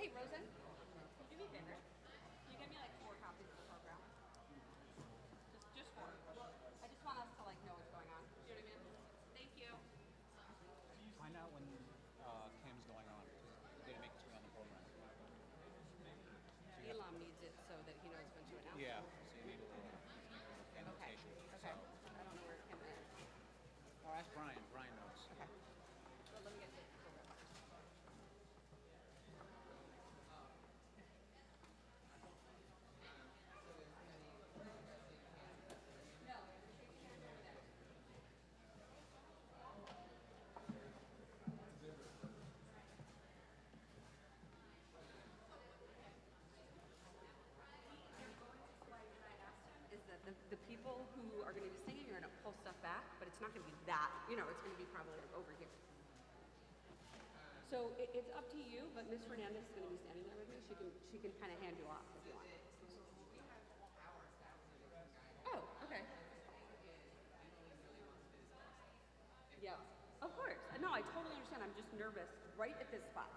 Hey, Rosen, do me a favor. Can you get me like 4 copies of the program? Just 4. I just want us to like know what's going on. You know what I mean? Thank you. Find out when Cam's going on, because they didn't make it to me on the program. So Elam needs it so that he knows when to announce yeah, it. so you need a little annotation. Okay. I don't know where Kim is. Oh, ask Brian. Brian knows. Okay. Well, let me get the program. Is that the people who are going to be singing are going to pull stuff back, but it's not going to be that, it's going to be probably like over here. So it's up to you, but Miss Fernandez is going to be standing there with me. She can kind of hand you off if you want. Oh, okay. Yeah, of course. No, I totally understand. I'm just nervous right at this spot.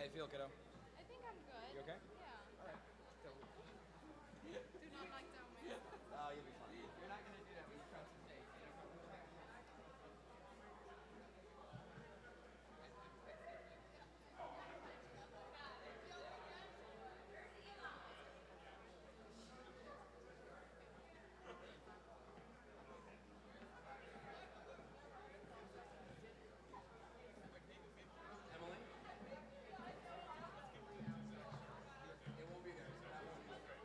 How you feel, kiddo? I think I'm good. You okay? Yeah. All right. So, Do not knock down my you'll be fine. You're not gonna do that when you cross the stage. Emily? It won't be there, so that won't be there.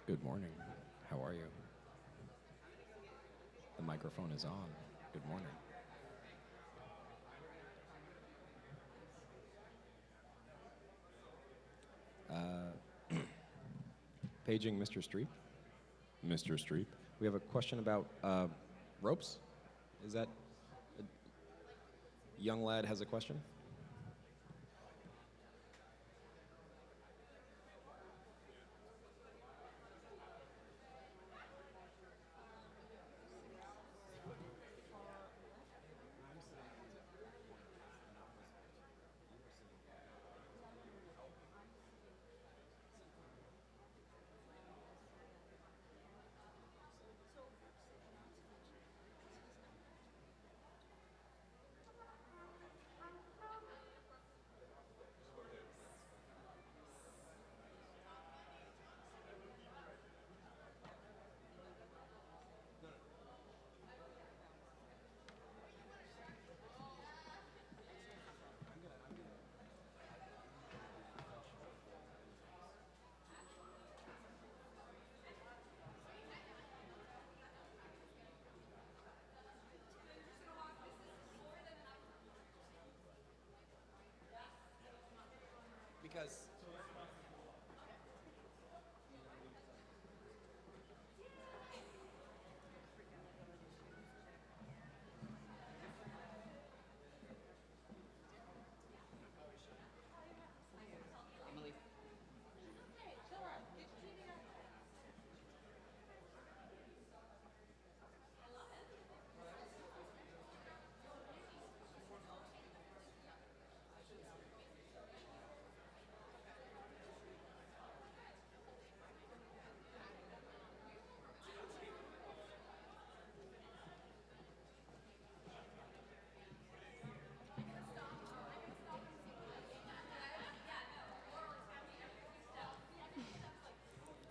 Good morning. How are you? The microphone is on. Good morning. Paging Mr. Streep. Mr. Streep. We have a question about ropes. Is that a young lad has a question? Because Emily.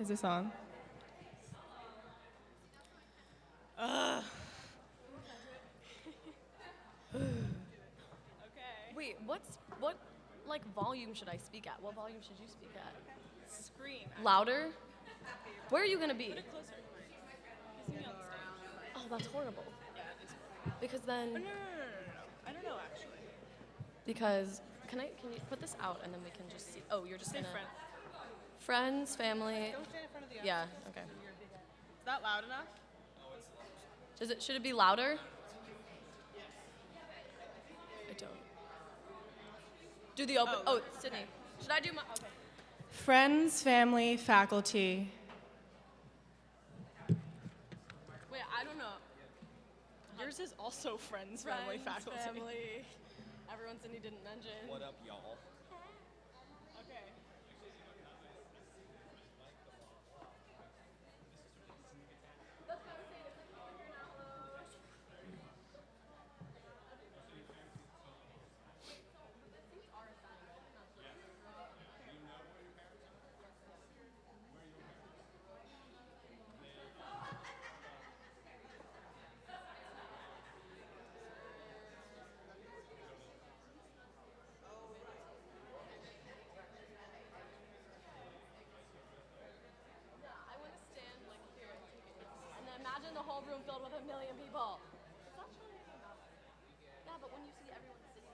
Is this on? Okay. Wait, what like volume should I speak at? What volume should you speak at? Scream. Louder? Where are you gonna be? Put it closer. He's gonna be on the stage. Oh, that's horrible. Yeah, it is. Because Oh, then, no. I don't know actually. because can you put this out and then we can just see? Oh, you're just Say gonna friend. friends, family. Don't stand in front of the Yeah. audience. Okay. Is that loud enough? Should it be louder? I don't. Do the open. Oh, Oh, Sydney. Should I do my? Okay. Friends, family, faculty. Wait, I don't know. Yours is also friends, family, Friends, faculty. family. Everyone Sydney didn't mention. What up, y'all? Okay. I want to stand like here and take it. And then imagine the whole room filled with 1,000,000 people. Yeah, but when you see everyone sitting.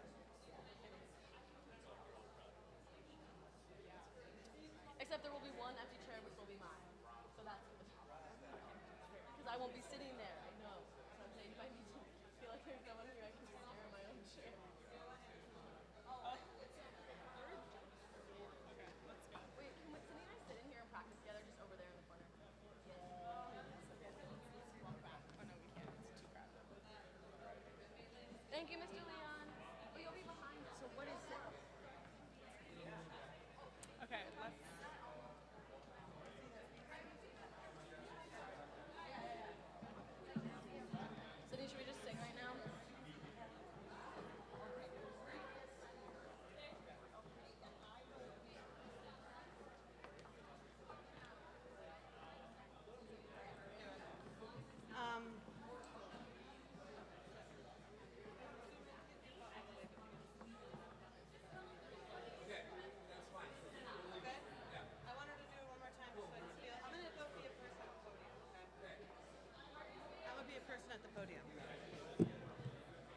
I won't be sitting there. I know. So I'm saying if I need to feel like there's no one here, I can stare at my own chair. Wait, can Cindy and I sit in here and practice together just over there in the corner? Thank you, Mr. Leon. Oh, you'll be behind us. So what is it? Okay, let's. Cindy, should we just sing right now? I want her to do it one more time just so I can feel. I'm going to go be a person at the podium, okay? I'm going to be a person at the podium.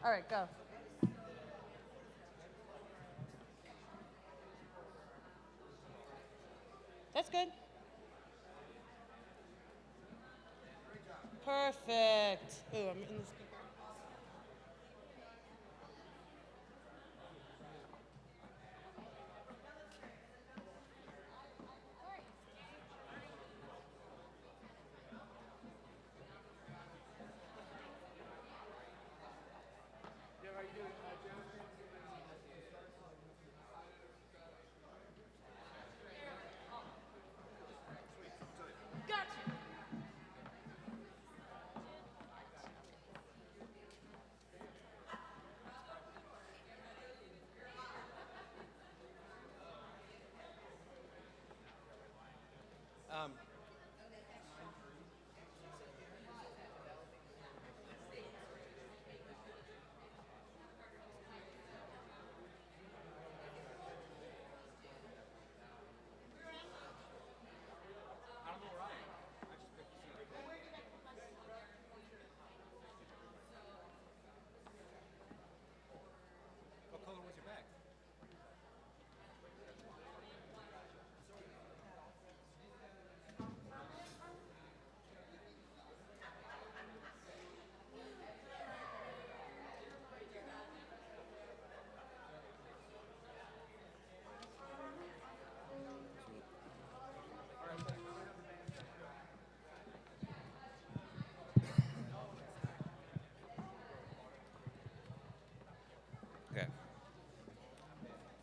All right, go. That's good. Perfect. Ooh, I'm in the speaker. What color was your bag? Okay.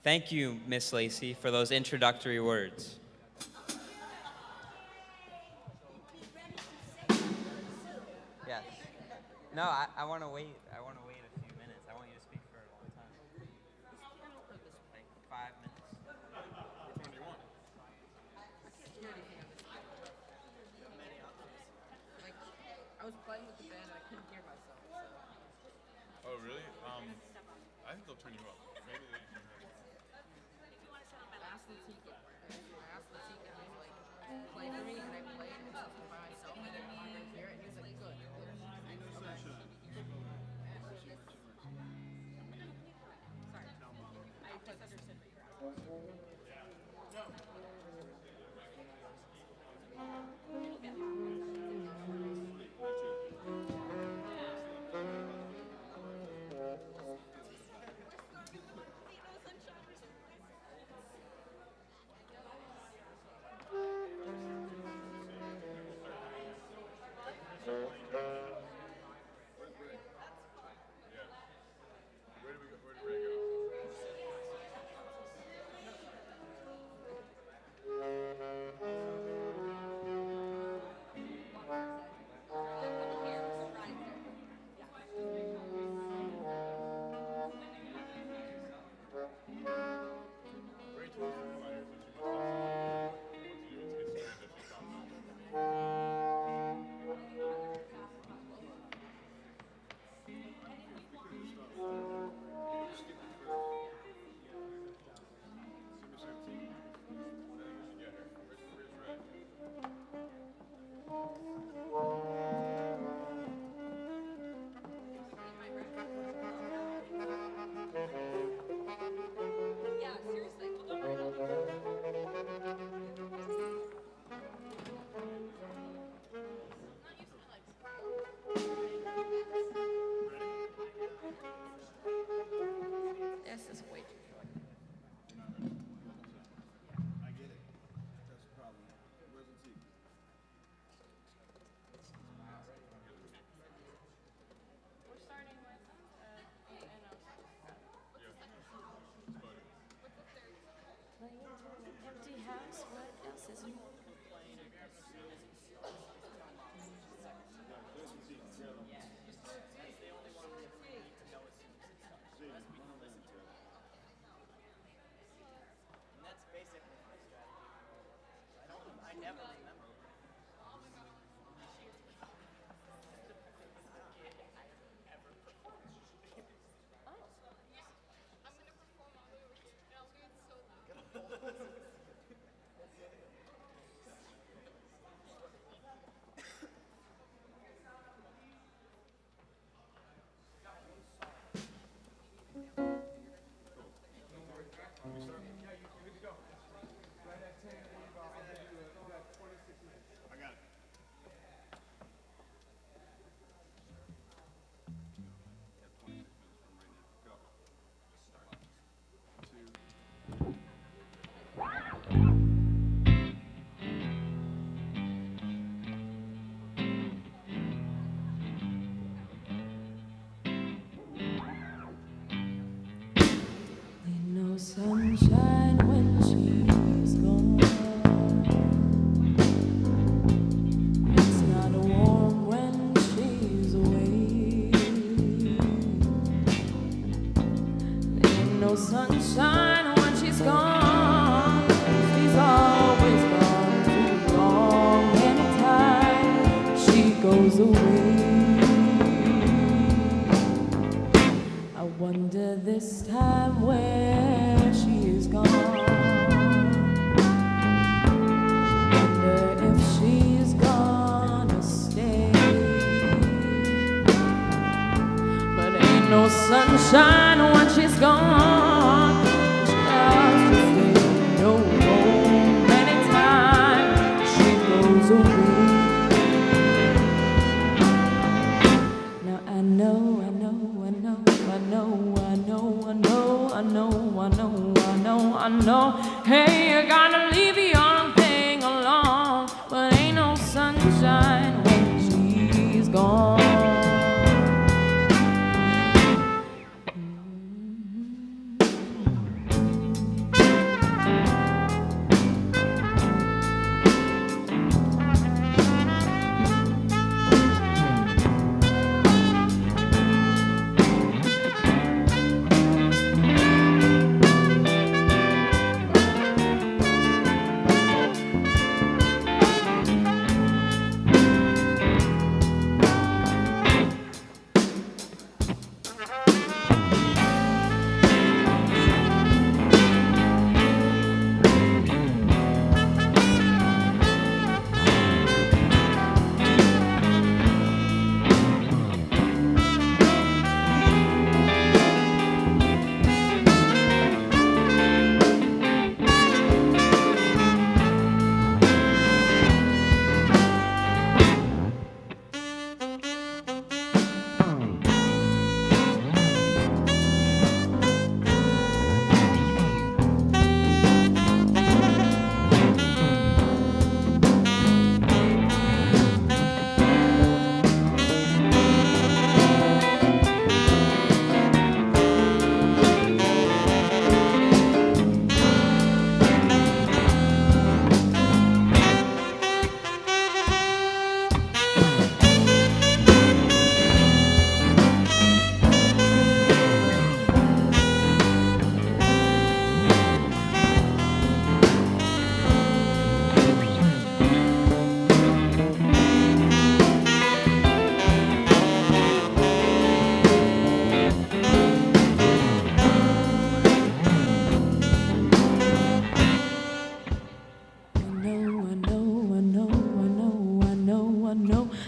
Thank you, Miss Lacey, for those introductory words. Yes. No, I want to wait. I want to wait a few minutes. I want you to speak for a long time. Like 5 minutes. Which one do you want? Like, I was playing with the band and I couldn't hear myself. So. Oh, really? I think they'll turn you up. Maybe they do. I asked Latika. I asked Latika, and I was like, play for me, and I played, and I was by myself, and I didn't hear it, and he was like, good. Sorry. I misunderstood what you were asking. Where do we go? Where did Ray go? no sunshine when she's gone. She's always gone too long. Anytime she goes away, I wonder this time where she is gone. Wonder if she's gonna stay. But ain't no sunshine when she's gone. Just ain't no home anytime she goes away. Now I know, I know, I know, I know, I know, I know, I know, I know, I know, I know. Hey, you're gonna leave the young thing alone, but ain't no sunshine when she's gone.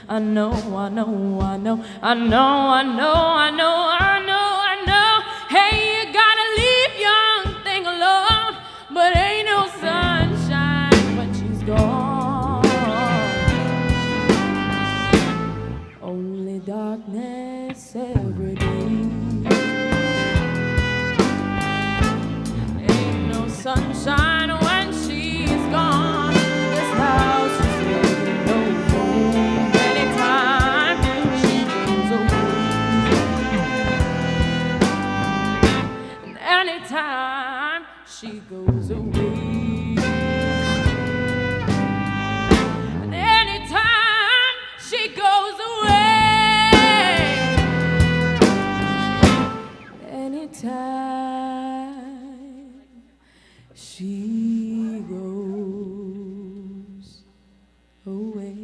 I know, I know, I know, I know, I know, I know, I know, I know. Hey, you gotta leave young thing alone, but ain't no sunshine when she's gone. Only darkness every day. Ain't no sunshine when she's gone. This house is really no home anytime she goes away. And anytime she goes away. And anytime she goes away. Anytime she goes away.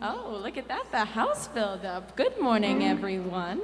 Oh, look at that. The house filled up. Good morning, everyone.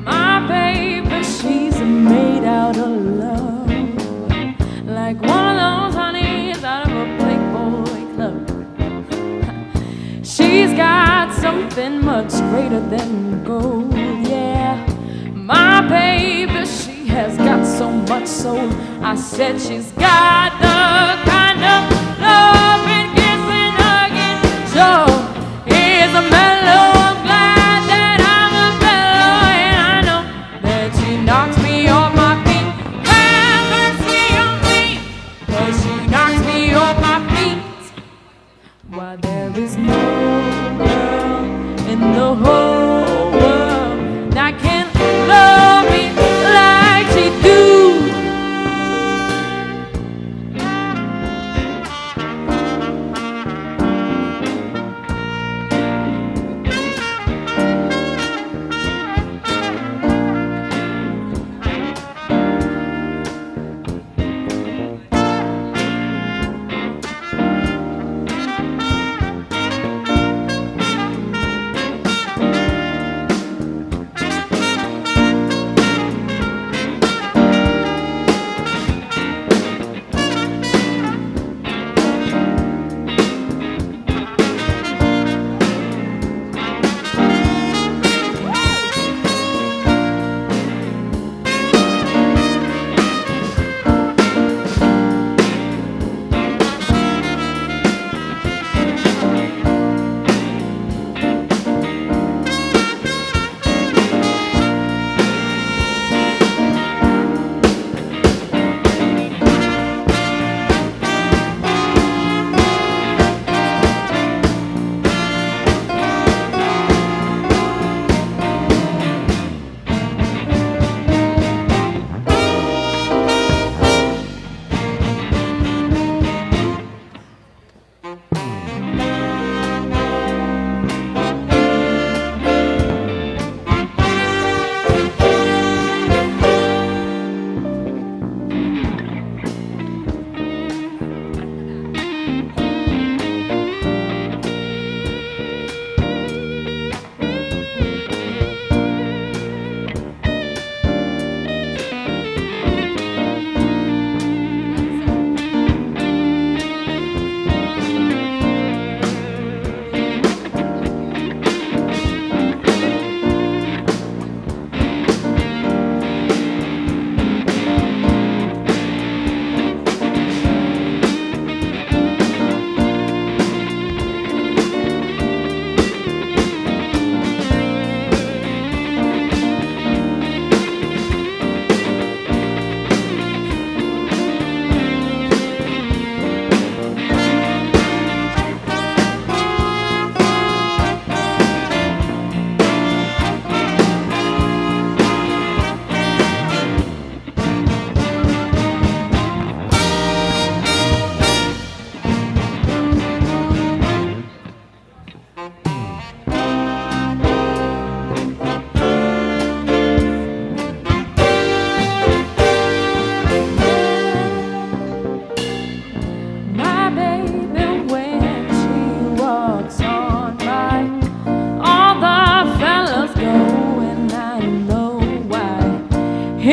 My baby, she's made out of love, like one of those honeys out of a Playboy club. She's got something much greater than gold, yeah. My baby, she has got so much soul. I said she's got the kind of love and kissing, hugging, show. Is a mellow. I'm glad that I'm a fellow, and I know that she knocks me off my feet. Have mercy on me, 'cause she knocks me off my feet. Why, there is no girl in the whole world that can love me like she do.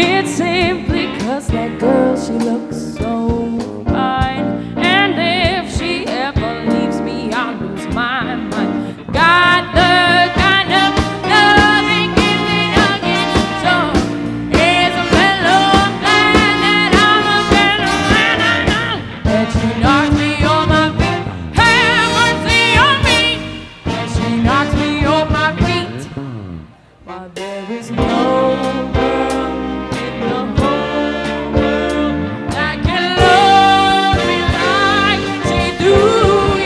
It's simply 'cause that girl, she looks so fine. And if she ever leaves me, I'll lose my mind. Got the kind of love and gives it again. So it's a mellow plan that I'm a better man. I know that she knocks me on my feet. Have mercy on me. That she knocks me off my feet. While there is no girl in the whole world that can love me like she do,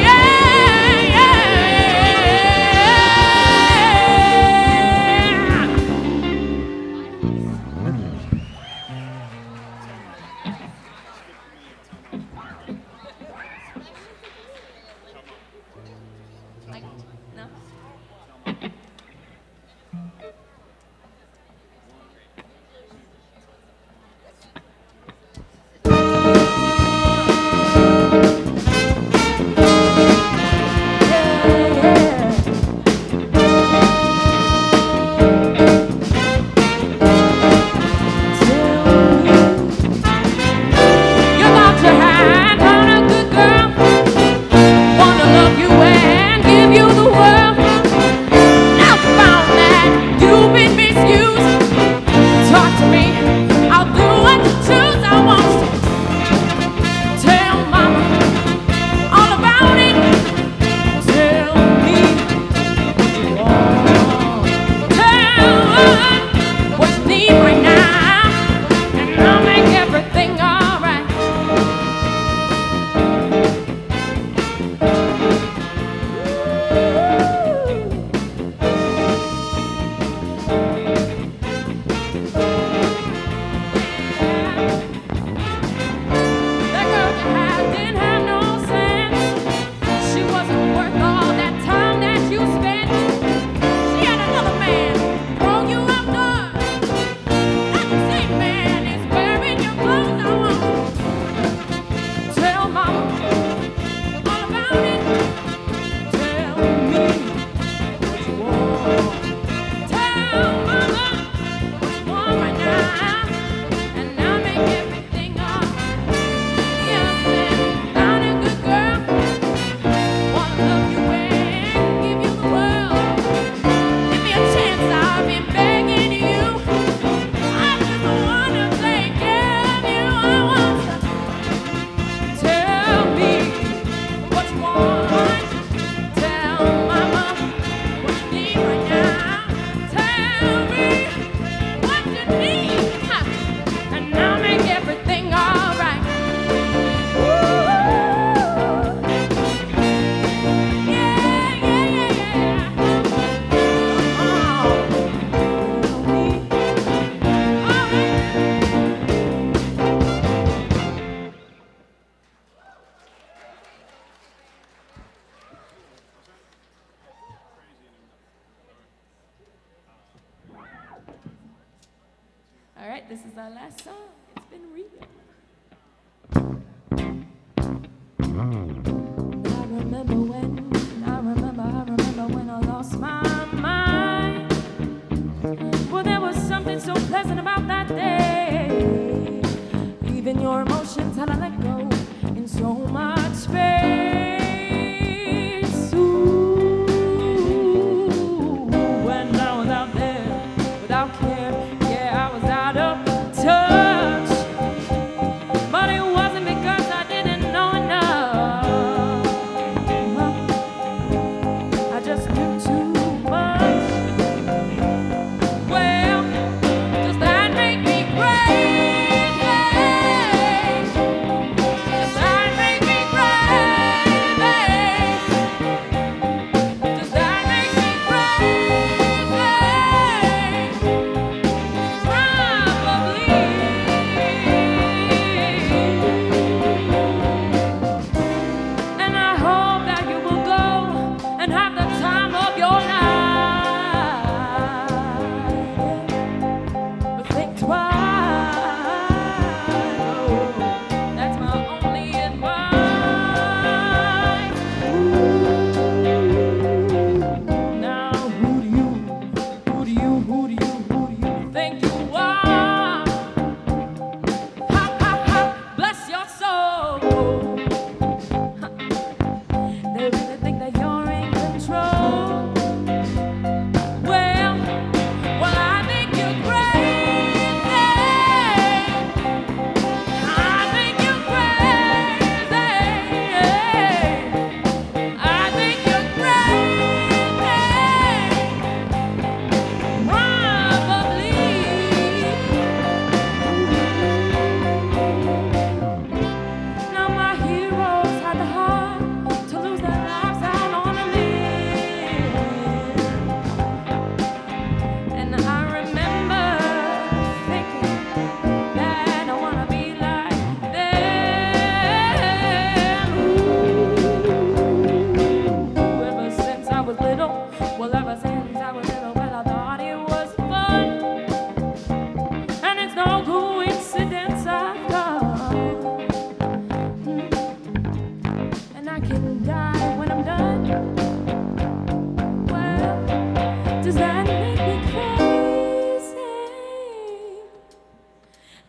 yeah, Like, no? You got your hand on a good girl, wanna love you and give you the world. Now found that you've been misused. Talk to me, I'll do what you choose. I want to tell mama all about it. Tell me what you want. Tell her what you need right now, and I'll make everything alright. That girl you had didn't have no sense. She wasn't worth all that time that you spent. She had another man throw you outdoors. Not the same man is wearing your clothes. I want to tell mama all about it. Tell me what you want. Tell mama what you want right now, and I'll make everything alright. Yeah, found a good girl, wanna love you and give you the world. Give me a chance, I've been begging you. I just wanna take care of you. I want you to tell me what you want. Tell mama what you need right now. Tell me what you need, and I'll make everything alright. All right, this is our last song. It's been real. I remember when I lost my mind. Well, there was something so pleasant about that day. Even your emotions had to let go in so much space. Ooh, when I was out there without care, yeah, I was out of touch. But it wasn't because I didn't know enough. I just knew too much. Well, does that make me crazy? Does that make me crazy? Probably.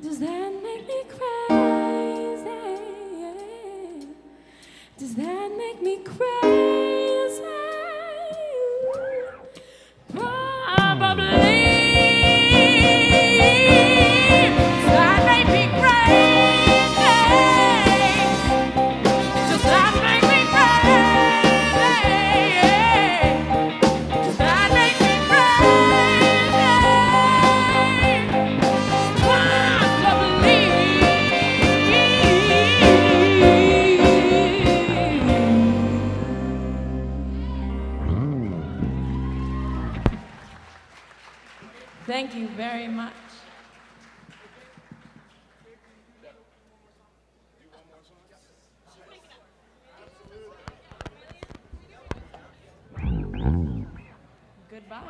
Does that make me crazy? Does that make me crazy? Probably. Does that make me crazy? Does that make me crazy? Does that make me Thank you very much. Goodbye.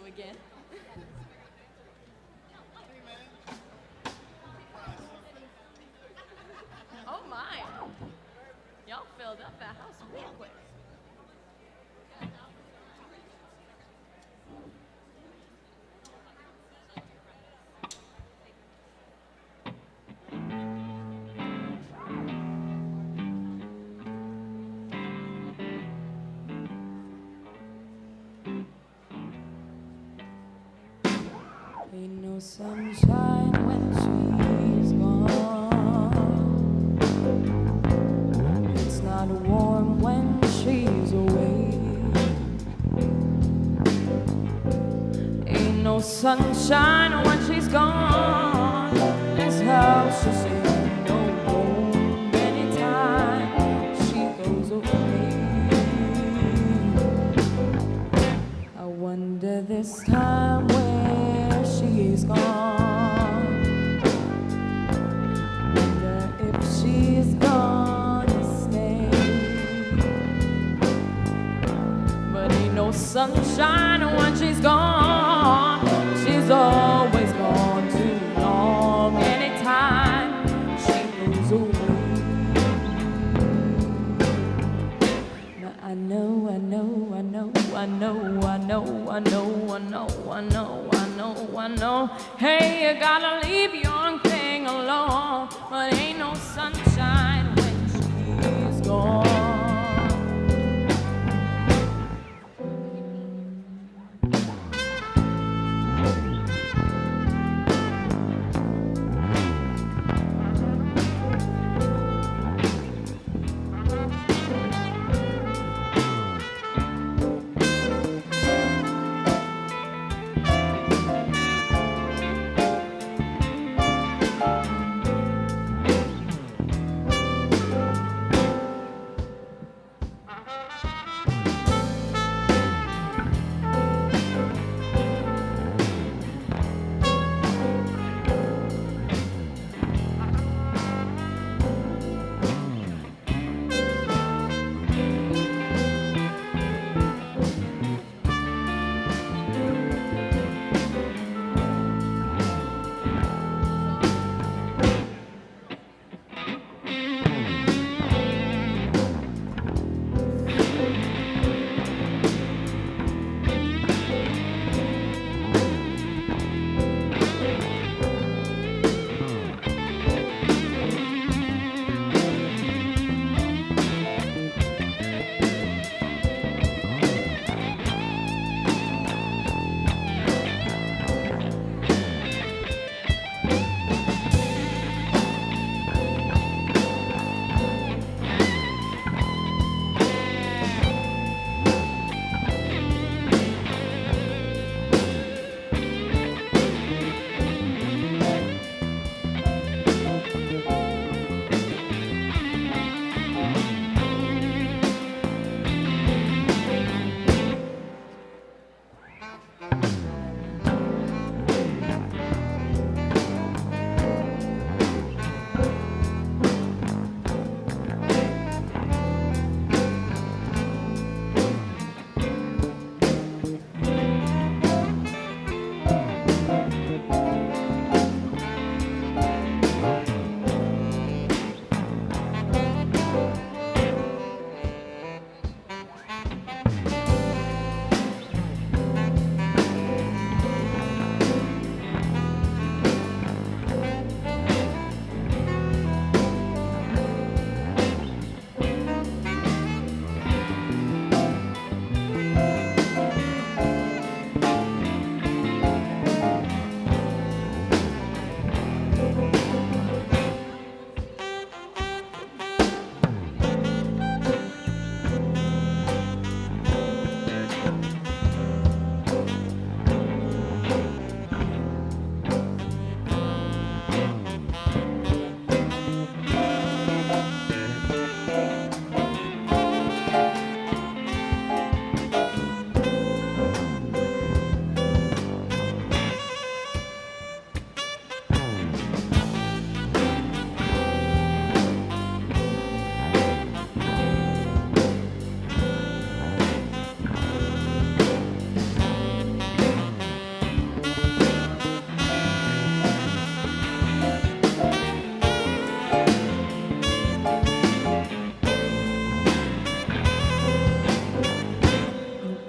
again. Oh my. Y'all filled up that house real quick. Ain't no sunshine when she's gone. It's not warm when she's away. Ain't no sunshine when she's gone. This house is in no home anytime she goes away. I wonder this time where she's gone. Wonder if she's gonna stay. But ain't no sunshine when she's gone. She's always gone too long. Anytime she goes away. Now I know, I know, I know, I know, I know, I know, I know, I I know, I know, I know. Hey, you gotta leave young thing alone. But ain't no sunshine when she's gone.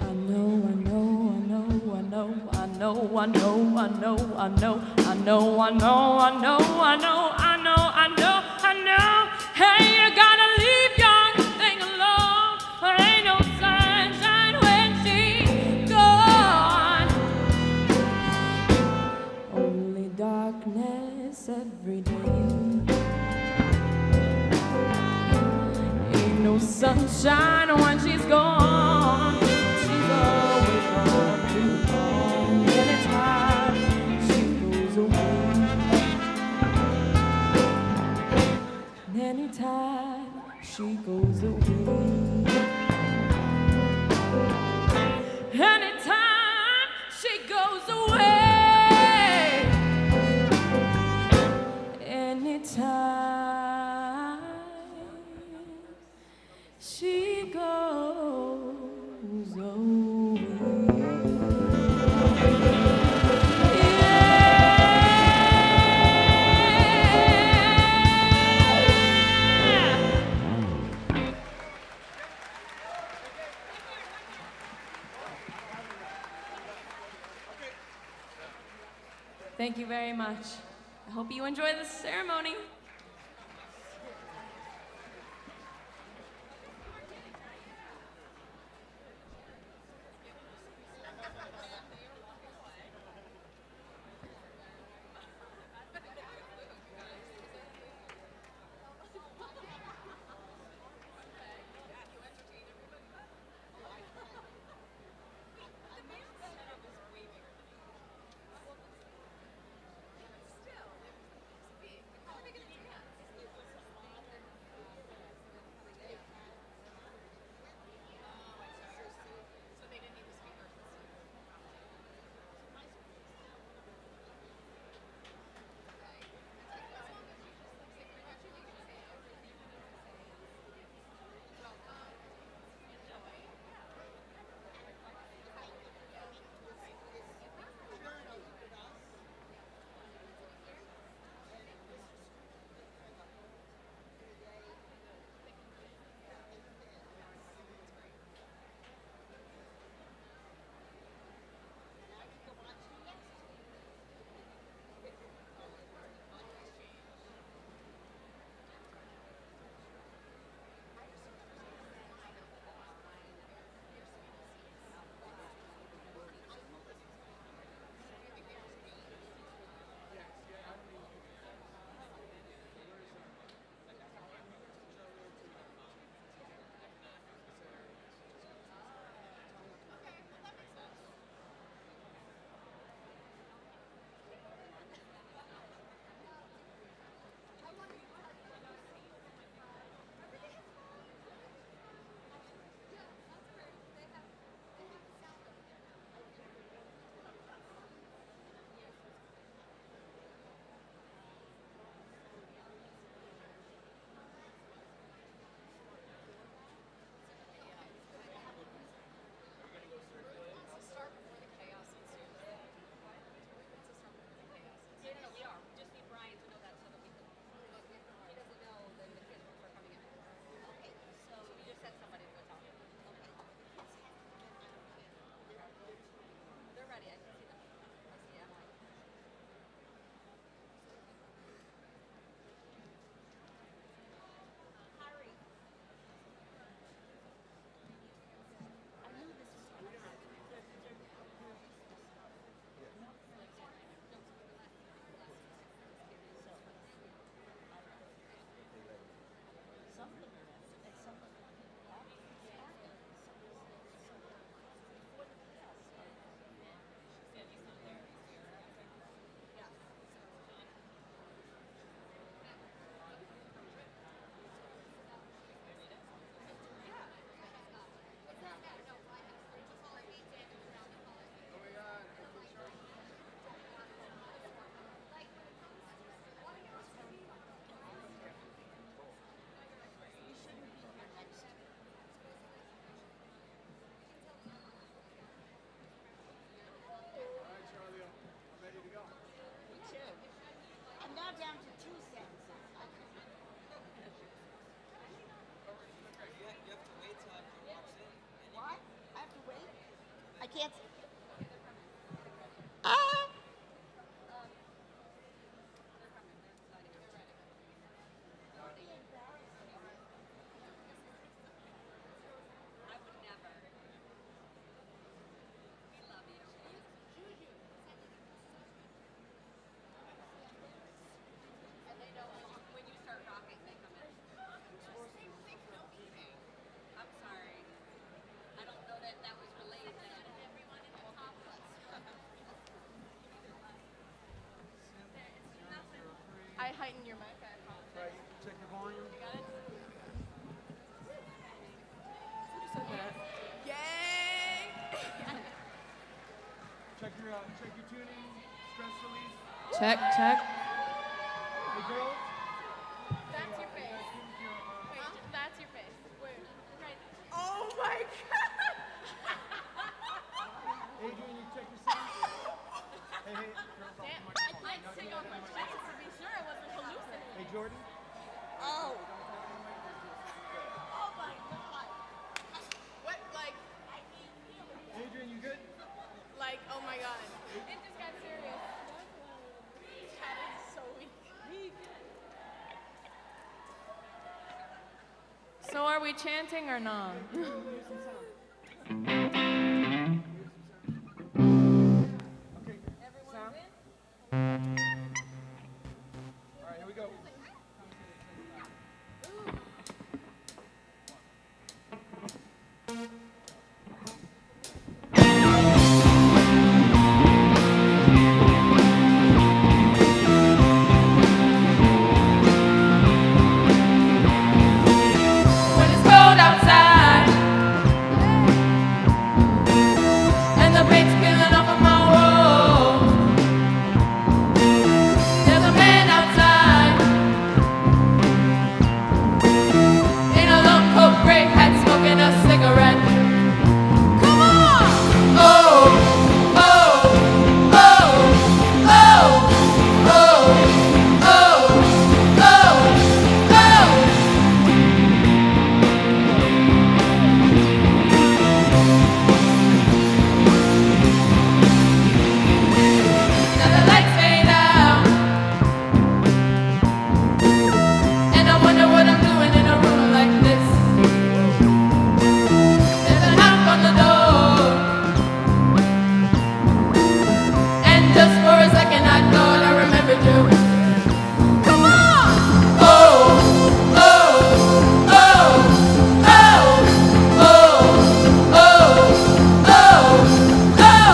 I know, I know, I know, I know, I know, I know, I know, I know, I know, I know. Hey, you gotta leave young thing alone. There ain't no sunshine when she's gone. Only darkness every day. Ain't no sunshine when she's gone. She's always gone too long. Anytime she goes away. Anytime she goes away. Anytime she goes away. Anytime she goes away. Thank you very much. I hope you enjoy this ceremony. Can't. I heighten your mic. I apologize. Right, check your volume. You got it? Yay! Check your tuning, stress release. Check, check. Hey girls. That's your face. Wait, That's your face. Wait. Right. Oh my god! Adrian, you check your sound. Hey, girls, off the Damn, microphone. I can't sing on my chest to be sure I wasn't hallucinating. Hey, Jordan. Oh. Oh my god. What, like, Adrian, you good? oh my god. It just got serious. are we chanting or not? When it's cold outside and the paint's peeling off of my wall, there's a man outside in a long coat, gray hat, smoking a cigarette. Come on! Oh, oh, oh, oh, oh, oh, oh, oh. Now the lights fade out, and I wonder what I'm doing in a room like this. There's a knock on the door, and just for a second I thought I remembered you. Come on! Oh, oh, oh, oh, oh, oh, oh, oh.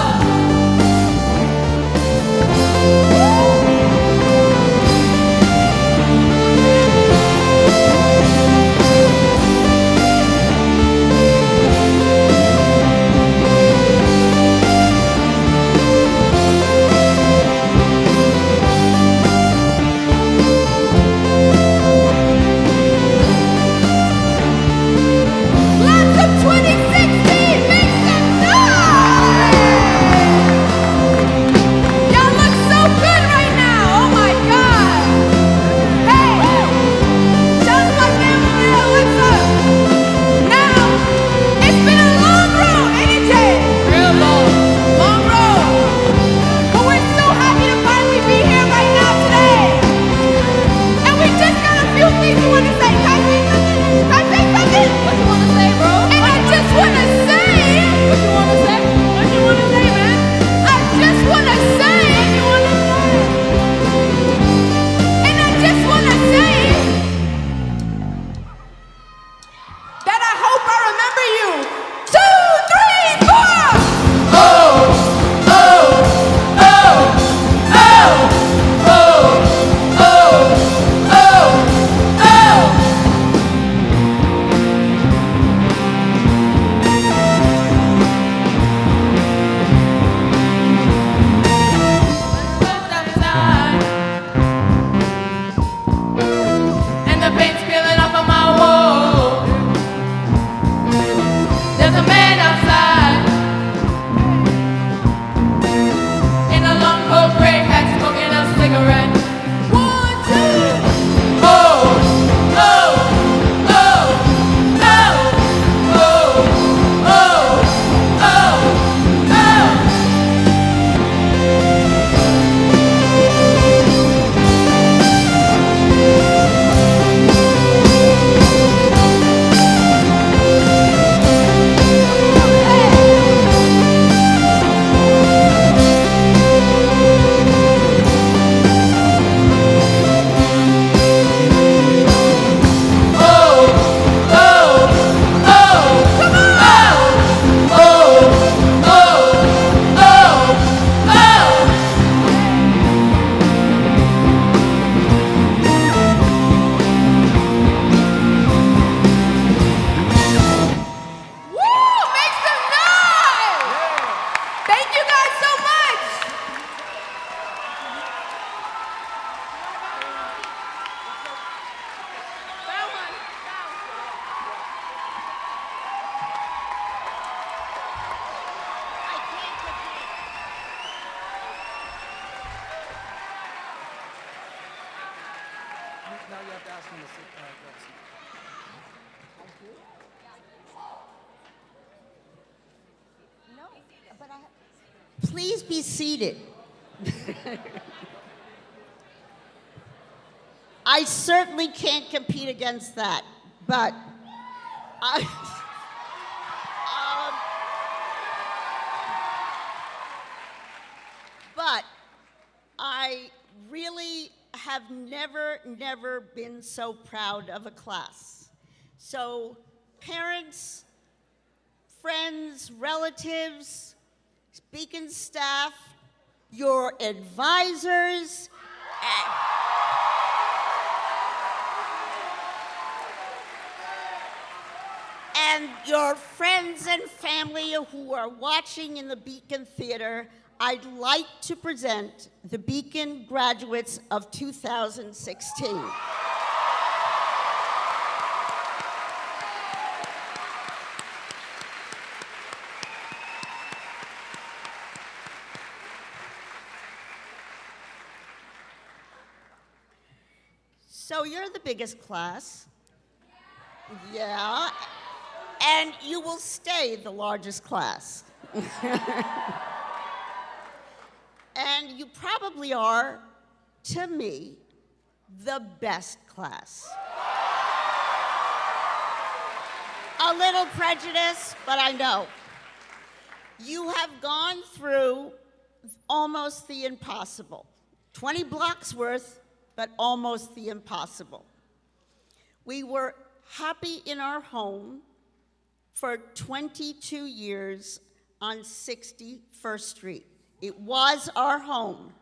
Class of 2016, make some noise! Y'all look so good right now. Oh my God. Hey, shout to my family there. What's up? Now, it's been a long road, ain't it, Jay? Real long. Long road. But we're so happy to finally be here right now today. And we just got a few things we want to say. Can I say something? Can I say something? What you want to say, bro? And I just want to say. What you want to say? What you want to say, man? I just want to say. What you want to say? And I just want to say that I hope I remember you. 2, 3, 4. Oh, oh, oh, oh, oh, oh, oh, oh. Cold outside, and the paint's peeling off of my wall. There's a man outside in a long coat, gray hat, smoking a cigarette. 1, 2. Oh, oh, oh, oh, oh, oh, oh, oh. Please be seated. I certainly can't compete against that, but I, but I really have never been so proud of a class. So parents, friends, relatives, Beacon staff, your advisors, and your friends and family who are watching in the Beacon Theater, I'd like to present the Beacon graduates of 2016. So you're the biggest class. Yeah. And you will stay the largest class. And you probably are, to me, the best class. A little prejudice, but I know. You have gone through almost the impossible. 20 blocks worth, but almost the impossible. We were happy in our home for 22 years on 61st Street. It was our home.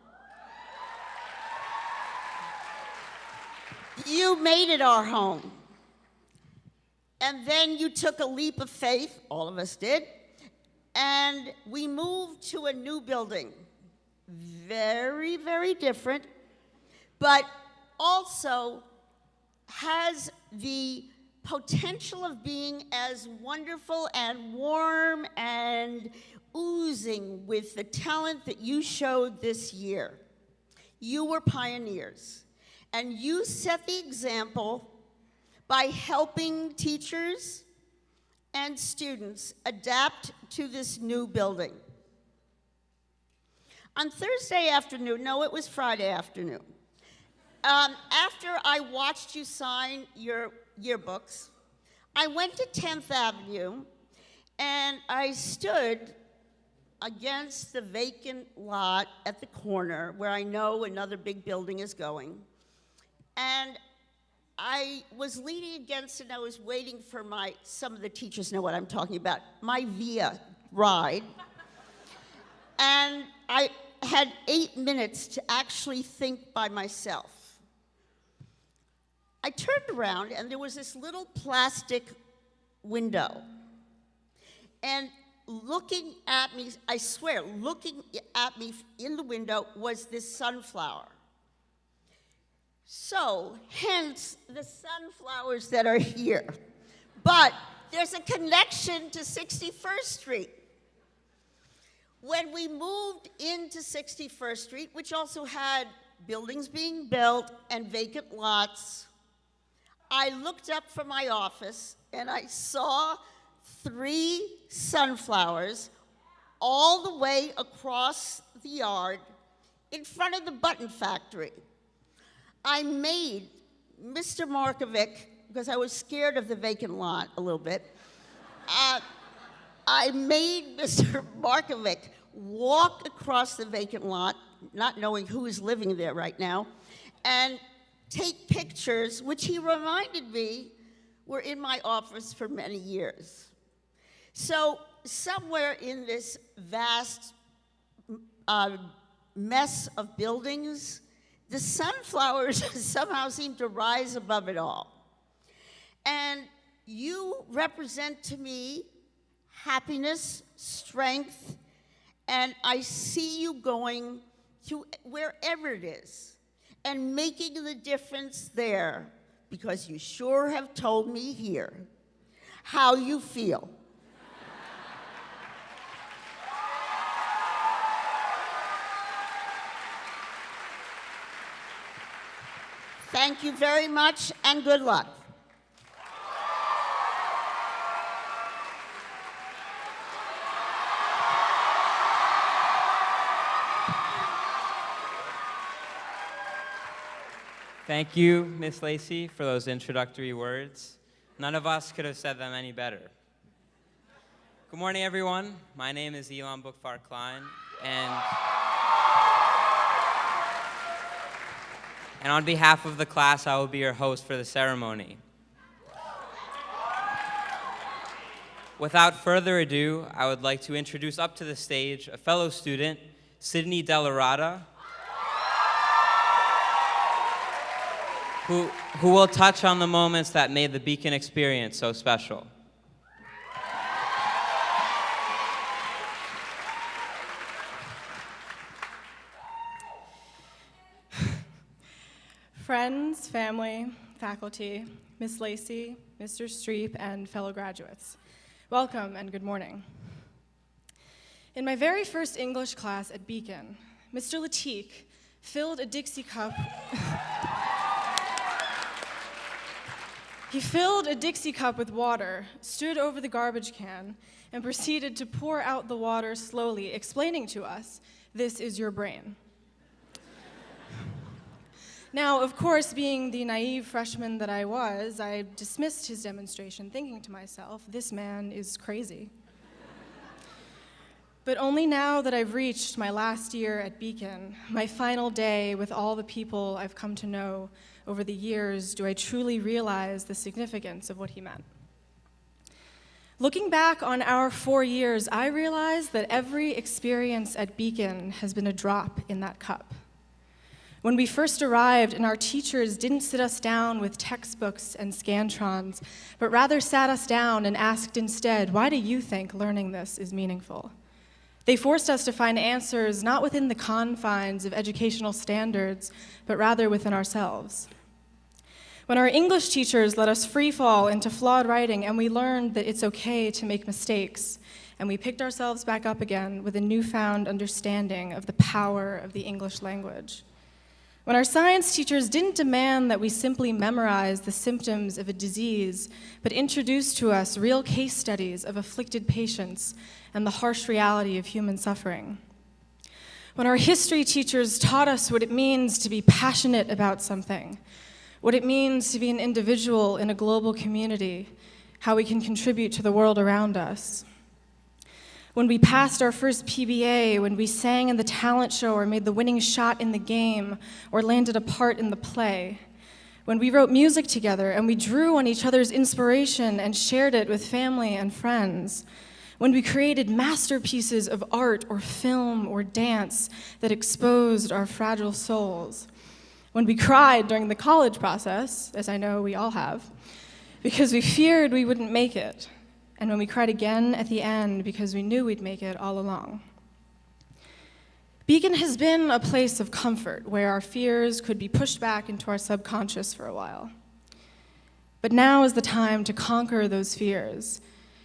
You made it our home. And then you took a leap of faith, all of us did, and we moved to a new building. Very, very different, but also has the potential of being as wonderful and warm and oozing with the talent that you showed this year. You were pioneers, and you set the example by helping teachers and students adapt to this new building. On Thursday afternoon, no, it was Friday afternoon, after I watched you sign your yearbooks, I went to 10th Avenue and I stood against the vacant lot at the corner where I know another big building is going. And I was leaning against it and I was waiting for some of the teachers know what I'm talking about, my VIA ride. And I had 8 minutes to actually think by myself. I turned around and there was this little plastic window. And looking at me, I swear, looking at me in the window was this sunflower. So, hence the sunflowers that are here. But there's a connection to 61st Street. When we moved into 61st Street, which also had buildings being built and vacant lots, I looked up from my office and I saw 3 sunflowers all the way across the yard in front of the button factory. I made Mr. Markovic, because I was scared of the vacant lot a little bit, I made Mr. Markovic walk across the vacant lot, not knowing who is living there right now, and take pictures, which he reminded me were in my office for many years. So somewhere in this vast mess of buildings, the sunflowers somehow seem to rise above it all. And you represent to me happiness, strength, and I see you going to wherever it is and making the difference there, because you sure have told me here how you feel. Thank you very much, and good luck. Thank you, Miss Lacey, for those introductory words. None of us could have said them any better. Good morning, everyone. My name is Elon Bookfar Klein, and on behalf of the class, I will be your host for the ceremony. Without further ado, I would like to introduce up to the stage a fellow student, Sydney Delarada, who will touch on the moments that made the Beacon experience so special. Friends, family, faculty, Miss Lacey, Mr. Streep, and fellow graduates, welcome and good morning. In my very first English class at Beacon, Mr. Latique filled a Dixie cup. He filled a Dixie cup with water, stood over the garbage can, and proceeded to pour out the water slowly, explaining to us, "This is your brain." Now, of course, being the naive freshman that I was, I dismissed his demonstration, thinking to myself, this man is crazy. But only now that I've reached my last year at Beacon, my final day with all the people I've come to know over the years, do I truly realize the significance of what he meant. Looking back on our 4 years, I realize that every experience at Beacon has been a drop in that cup. When we first arrived and our teachers didn't sit us down with textbooks and Scantrons, but rather sat us down and asked instead, why do you think learning this is meaningful? They forced us to find answers not within the confines of educational standards, but rather within ourselves. When our English teachers let us free fall into flawed writing and we learned that it's okay to make mistakes, and we picked ourselves back up again with a newfound understanding of the power of the English language. When our science teachers didn't demand that we simply memorize the symptoms of a disease, but introduced to us real case studies of afflicted patients and the harsh reality of human suffering. When our history teachers taught us what it means to be passionate about something, what it means to be an individual in a global community, how we can contribute to the world around us. When we passed our first PBA, when we sang in the talent show or made the winning shot in the game or landed a part in the play. When we wrote music together and we drew on each other's inspiration and shared it with family and friends. When we created masterpieces of art or film or dance that exposed our fragile souls. When we cried during the college process, as I know we all have, because we feared we wouldn't make it. And when we cried again at the end because we knew we'd make it all along. Beacon has been a place of comfort where our fears could be pushed back into our subconscious for a while. But now is the time to conquer those fears.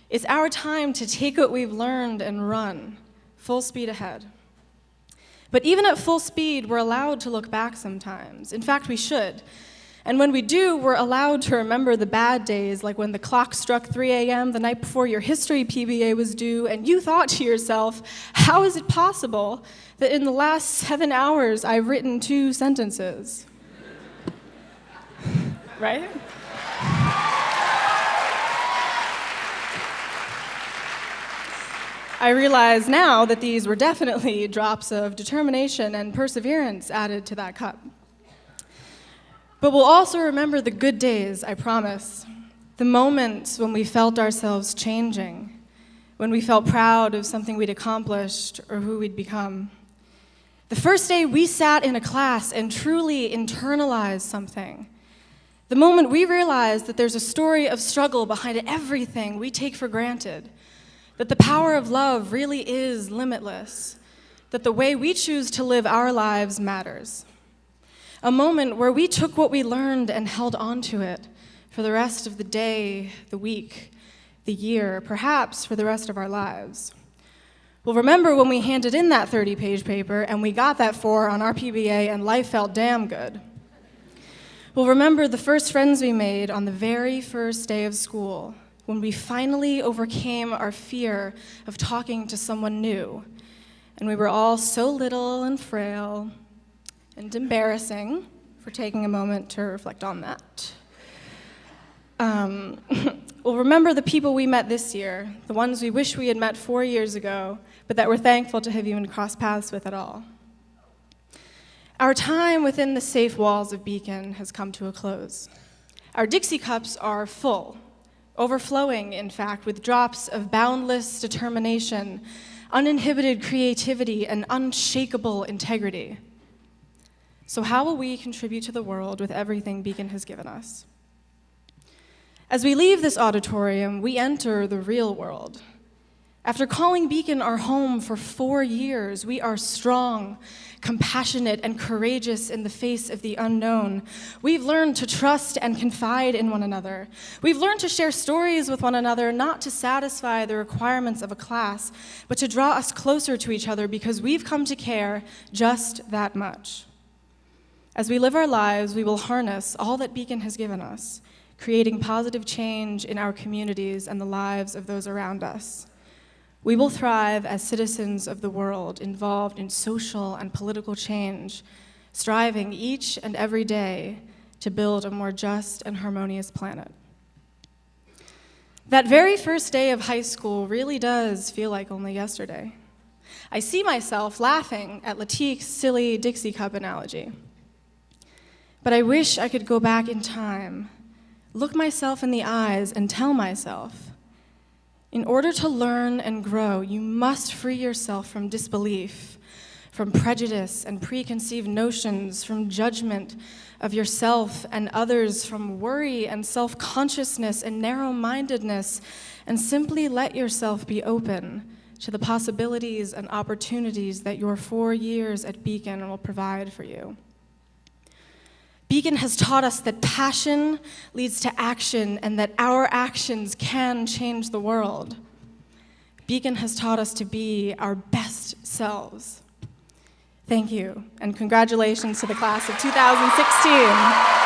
It's our time to take what we've learned and run, full speed ahead. But even at full speed, we're allowed to look back sometimes. In fact, we should. And when we do, we're allowed to remember the bad days, like when the clock struck 3 a.m. the night before your history PBA was due, and you thought to yourself, how is it possible that in the last 7 hours I've written 2 sentences? Right? I realize now that these were definitely drops of determination and perseverance added to that cup. But we'll also remember the good days, I promise. The moments when we felt ourselves changing, when we felt proud of something we'd accomplished or who we'd become. The first day we sat in a class and truly internalized something. The moment we realized that there's a story of struggle behind everything we take for granted, that the power of love really is limitless, that the way we choose to live our lives matters. A moment where we took what we learned and held on to it for the rest of the day, the week, the year, perhaps for the rest of our lives. We'll remember when we handed in that 30-page paper and we got that 4 on our PBA and life felt damn good. We'll remember the first friends we made on the very first day of school when we finally overcame our fear of talking to someone new. And we were all so little and frail and embarrassing, for taking a moment to reflect on that. We'll remember the people we met this year, the ones we wish we had met 4 years ago, but that we're thankful to have even crossed paths with at all. Our time within the safe walls of Beacon has come to a close. Our Dixie cups are full, overflowing, in fact, with drops of boundless determination, uninhibited creativity, and unshakable integrity. So how will we contribute to the world with everything Beacon has given us? As we leave this auditorium, we enter the real world. After calling Beacon our home for 4 years, we are strong, compassionate, and courageous in the face of the unknown. We've learned to trust and confide in one another. We've learned to share stories with one another, not to satisfy the requirements of a class, but to draw us closer to each other because we've come to care just that much. As we live our lives, we will harness all that Beacon has given us, creating positive change in our communities and the lives of those around us. We will thrive as citizens of the world involved in social and political change, striving each and every day to build a more just and harmonious planet. That very first day of high school really does feel like only yesterday. I see myself laughing at Latik's silly Dixie cup analogy. But I wish I could go back in time, look myself in the eyes and tell myself, in order to learn and grow, you must free yourself from disbelief, from prejudice and preconceived notions, from judgment of yourself and others, from worry and self-consciousness and narrow-mindedness, and simply let yourself be open to the possibilities and opportunities that your 4 years at Beacon will provide for you. Beacon has taught us that passion leads to action and that our actions can change the world. Beacon has taught us to be our best selves. Thank you, and congratulations to the class of 2016.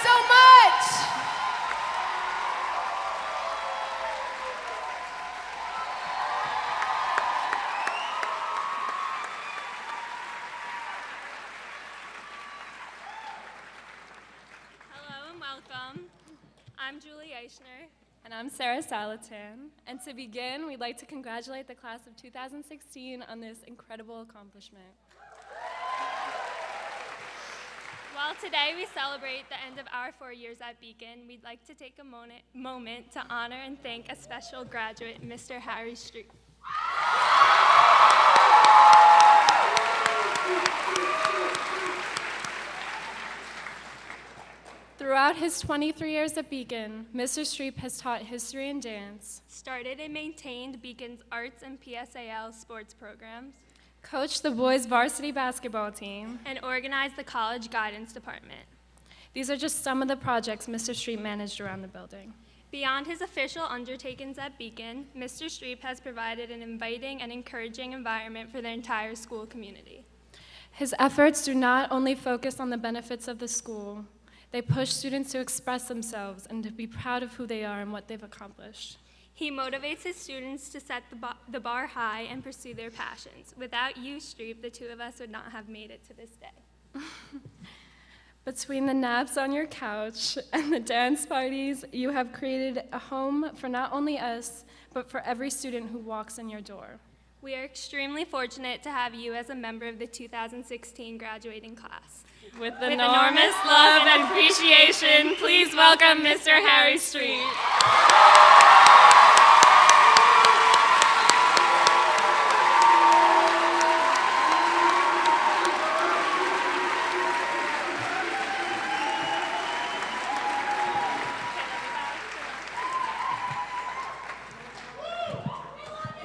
so much. Hello and welcome. I'm Julie Eichner. And I'm Sarah Salatan. And to begin, we'd like to congratulate the class of 2016 on this incredible accomplishment. While today we celebrate the end of our 4 years at Beacon, we'd like to take a moment to honor and thank a special graduate, Mr. Harry Streep. Throughout his 23 years at Beacon, Mr. Streep has taught history and dance, started and maintained Beacon's arts and PSAL sports programs, coached the boys' varsity basketball team, and organized the college guidance department. These are just some of the projects Mr. Streep managed around the building. Beyond his official undertakings at Beacon, Mr. Streep has provided an inviting and encouraging environment for the entire school community. His efforts do not only focus on the benefits of the school, they push students to express themselves and to be proud of who they are and what they've accomplished. He motivates his students to set the bar high and pursue their passions. Without you, Streep, the two of us would not have made it to this day. Between the naps on your couch and the dance parties, you have created a home for not only us, but for every student who walks in your door. We are extremely fortunate to have you as a member of the 2016 graduating class. With enormous love and appreciation, please welcome Mr. Harry Streep.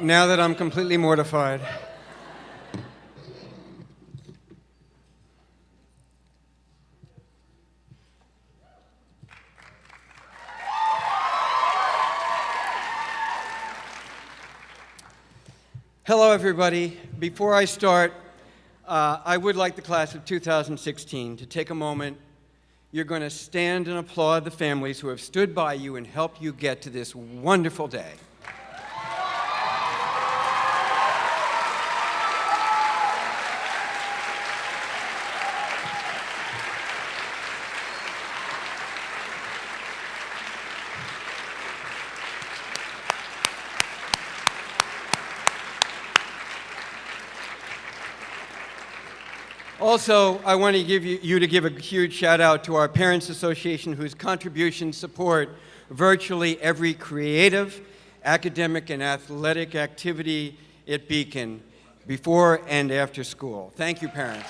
Now that I'm completely mortified. Hello, everybody. Before I start, I would like the class of 2016 to take a moment. You're going to stand and applaud the families who have stood by you and helped you get to this wonderful day. Also, I want to give you to give a huge shout out to our Parents Association, whose contributions support virtually every creative, academic, and athletic activity at Beacon before and after school. Thank you, parents.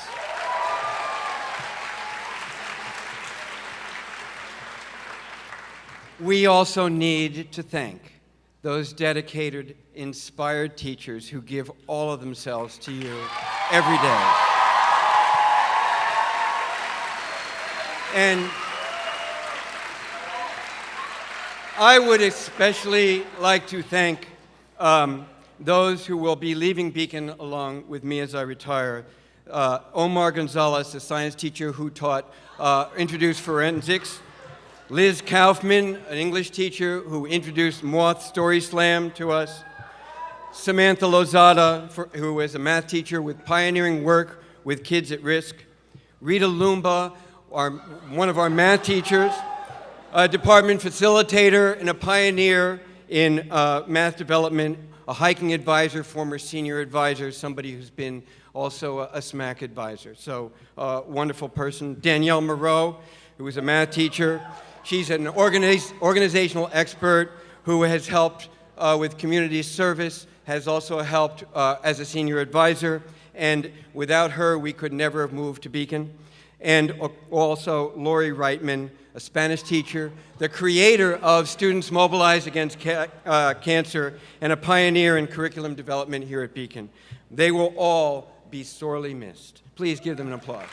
We also need to thank those dedicated, inspired teachers who give all of themselves to you every day. And I would especially like to thank those who will be leaving Beacon along with me as I retire. Omar Gonzalez, a science teacher who introduced forensics. Liz Kaufman, an English teacher who introduced Moth Story Slam to us. Samantha Lozada, who is a math teacher with pioneering work with kids at risk. Rita Lumba, one of our math teachers, a department facilitator and a pioneer in math development, a hiking advisor, former senior advisor, somebody who's been also a SMAC advisor. So, wonderful person. Danielle Moreau, who is a math teacher. She's an organizational expert who has helped with community service, has also helped as a senior advisor, and without her, we could never have moved to Beacon. And also Lori Reitman, a Spanish teacher, the creator of Students Mobilized Against Cancer, and a pioneer in curriculum development here at Beacon. They will all be sorely missed. Please give them an applause.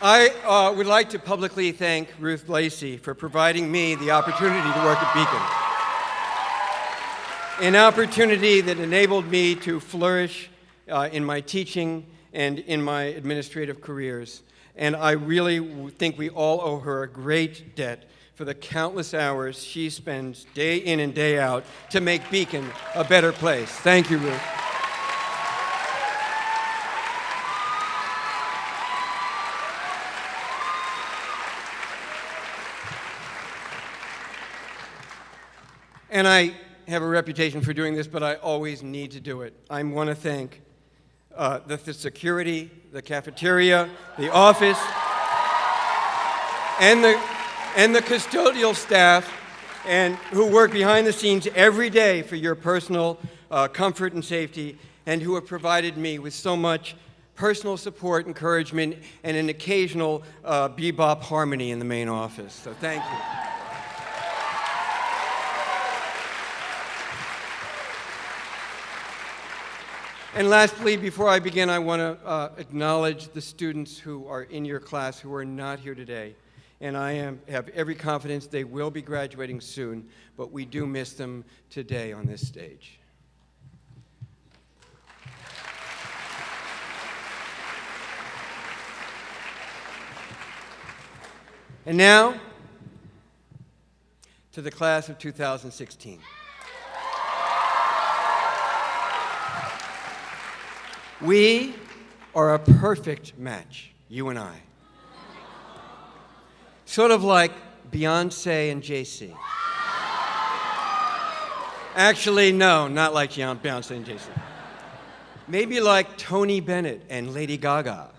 I would like to publicly thank Ruth Lacey for providing me the opportunity to work at Beacon. an opportunity that enabled me to flourish in my teaching and in my administrative careers. And I really think we all owe her a great debt for the countless hours she spends day in and day out to make Beacon a better place. Thank you, Ruth. And I have a reputation for doing this, but I always need to do it. I want to thank the security, the cafeteria, the office, and the custodial staff, and who work behind the scenes every day for your personal comfort and safety, and who have provided me with so much personal support, encouragement, and an occasional bebop harmony in the main office. So thank you. And lastly, before I begin, I want to acknowledge the students who are in your class who are not here today. And I have every confidence they will be graduating soon, but we do miss them today on this stage. And now, to the class of 2016. We are a perfect match, you and I. Sort of like Beyonce and Jay-Z. Actually, no, not like Beyonce and Jay-Z. Maybe like Tony Bennett and Lady Gaga.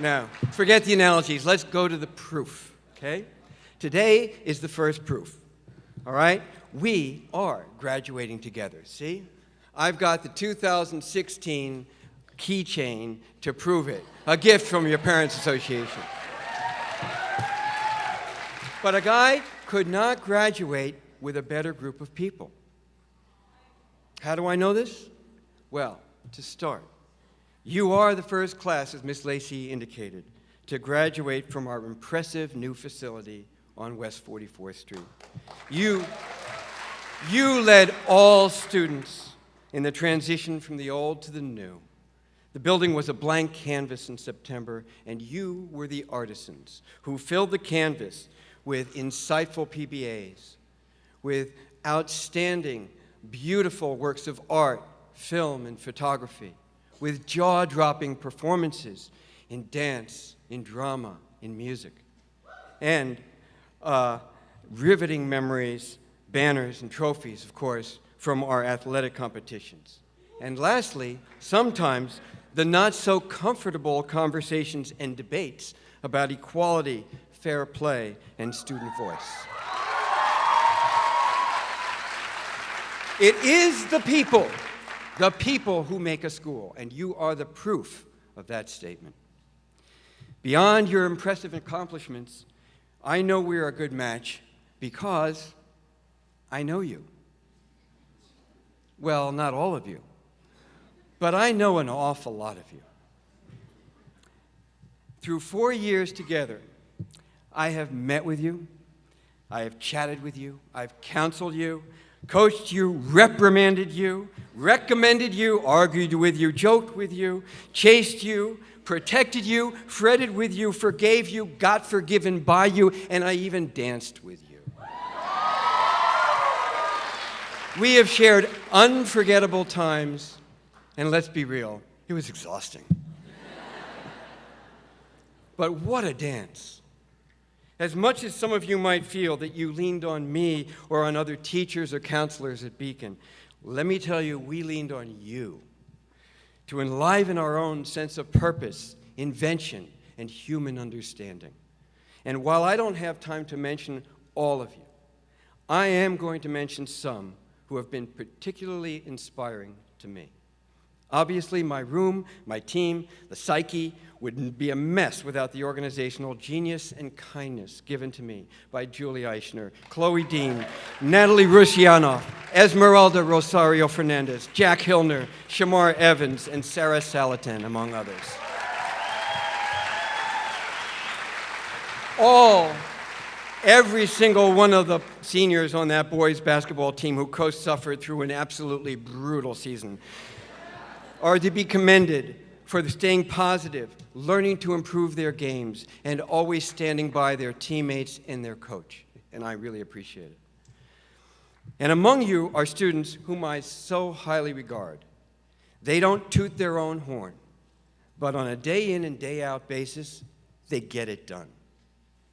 Now, forget the analogies. Let's go to the proof, okay? Today is the first proof, all right? We are graduating together, see? I've got the 2016 keychain to prove it, a gift from your Parents Association. But a guy could not graduate with a better group of people. How do I know this? Well, to start, you are the first class, as Miss Lacey indicated, to graduate from our impressive new facility on West 44th Street. You led all students in the transition from the old to the new. The building was a blank canvas in September, and you were the artisans who filled the canvas with insightful PBAs, with outstanding, beautiful works of art, film, and photography, with jaw-dropping performances in dance, in drama, in music, and riveting memories, banners, and trophies, of course, from our athletic competitions. And lastly, sometimes the not-so-comfortable conversations and debates about equality, fair play, and student voice. It is the people who make a school, and you are the proof of that statement. Beyond your impressive accomplishments, I know we are a good match because I know you. Well, not all of you, but I know an awful lot of you. Through 4 years together, I have met with you, I have chatted with you, I've counseled you, coached you, reprimanded you, recommended you, argued with you, joked with you, chased you, protected you, fretted with you, forgave you, got forgiven by you, and I even danced with you. We have shared unforgettable times, and let's be real, it was exhausting. But what a dance. As much as some of you might feel that you leaned on me or on other teachers or counselors at Beacon, let me tell you, we leaned on you to enliven our own sense of purpose, invention, and human understanding. And while I don't have time to mention all of you, I am going to mention some who have been particularly inspiring to me. Obviously, my room, my team, the psyche would be a mess without the organizational genius and kindness given to me by Julie Eichner, Chloe Dean, Natalie Rushianoff, Esmeralda Rosario Fernandez, Jack Hillner, Shamar Evans, and Sarah Salatin, among others. every single one of the seniors on that boys basketball team who co-suffered through an absolutely brutal season are to be commended for staying positive, learning to improve their games, and always standing by their teammates and their coach. And I really appreciate it. And among you are students whom I so highly regard. They don't toot their own horn, but on a day in and day out basis, they get it done.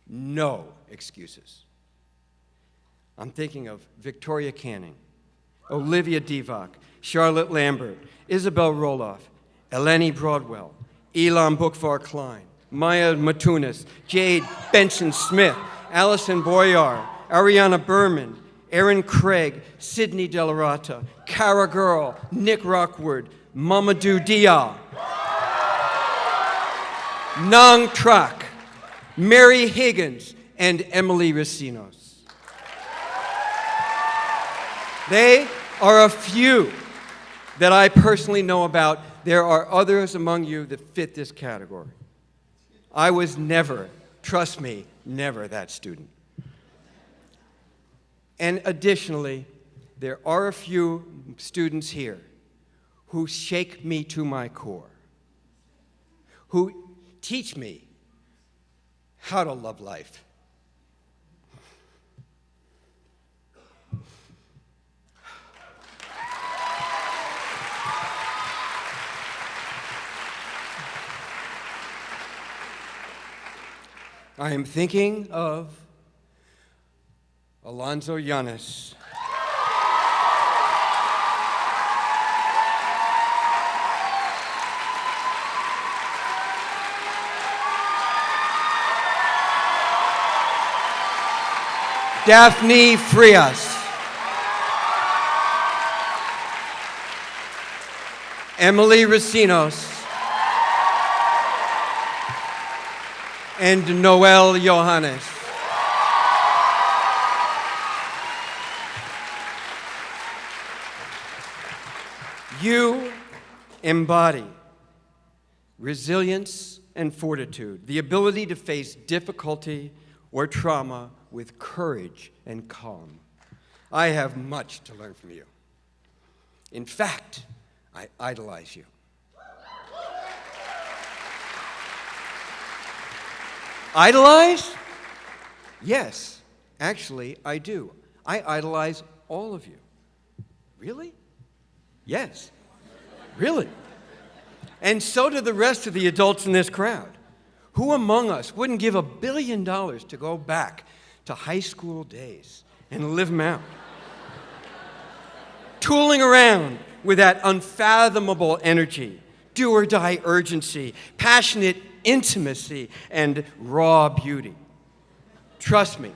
No excuses. I'm thinking of Victoria Canning, Olivia Divock, Charlotte Lambert, Isabel Roloff, Eleni Broadwell, Elam Bukvar-Klein, Maya Matunis, Jade Benson-Smith, Allison Boyar, Ariana Berman, Erin Craig, Sydney Delarata, Cara Girl, Nick Rockwood, Mamadou Dia, Nang Trak, Mary Higgins, and Emily Racinos. They are a few that I personally know about. There are others among you that fit this category. I was never, trust me, never that student. And additionally, there are a few students here who shake me to my core, who teach me how to love life. I am thinking of Alonzo Yanis. Daphne Frias. Emily Racinos. And Noel Johannes. You embody resilience and fortitude, the ability to face difficulty or trauma with courage and calm. I have much to learn from you. In fact, I idolize you. Idolize? Yes, actually, I do. I idolize all of you. Really? Yes. Really? And so do the rest of the adults in this crowd. Who among us wouldn't give $1 billion to go back to high school days and live them out? Tooling around with that unfathomable energy, do-or-die urgency, passionate intimacy, and raw beauty. Trust me,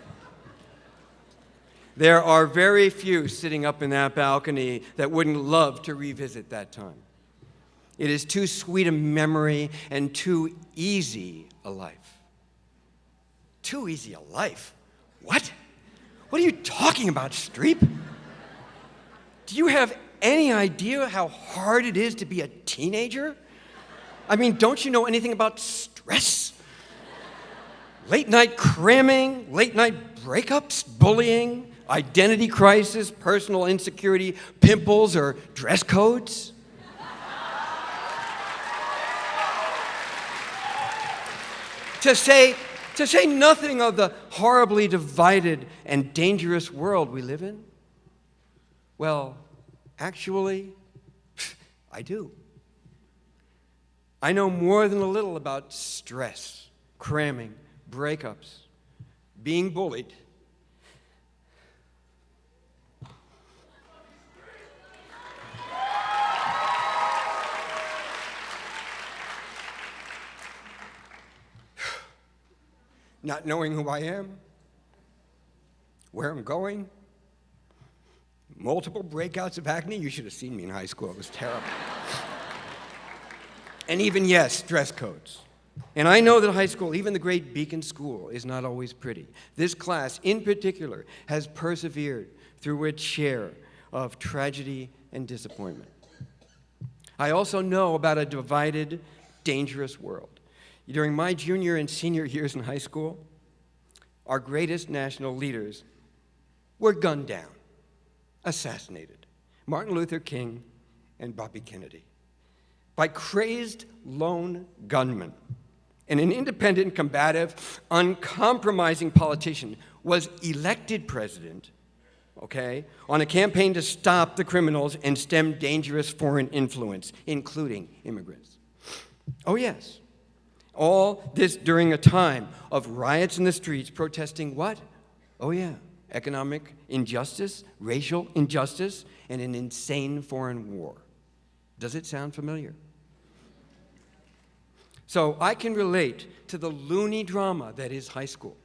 there are very few sitting up in that balcony that wouldn't love to revisit that time. It is too sweet a memory and too easy a life. Too easy a life? What? What are you talking about, Streep? Do you have any idea how hard it is to be a teenager? I mean, don't you know anything about stress? Late night cramming, late night breakups, bullying, identity crisis, personal insecurity, pimples, or dress codes? To say nothing of the horribly divided and dangerous world we live in? Well, actually, I do. I know more than a little about stress, cramming, breakups, being bullied. Not knowing who I am, where I'm going, multiple breakouts of acne. You should have seen me in high school. It was terrible. And even, yes, dress codes. And I know that high school, even the great Beacon School, is not always pretty. This class, in particular, has persevered through its share of tragedy and disappointment. I also know about a divided, dangerous world. During my junior and senior years in high school, our greatest national leaders were gunned down, assassinated. Martin Luther King and Bobby Kennedy, by crazed lone gunmen. And an independent, combative, uncompromising politician was elected president, okay, on a campaign to stop the criminals and stem dangerous foreign influence, including immigrants. Oh, yes. All this during a time of riots in the streets protesting what? Oh, yeah. Economic injustice, racial injustice, and an insane foreign war. Does it sound familiar? So I can relate to the loony drama that is high school.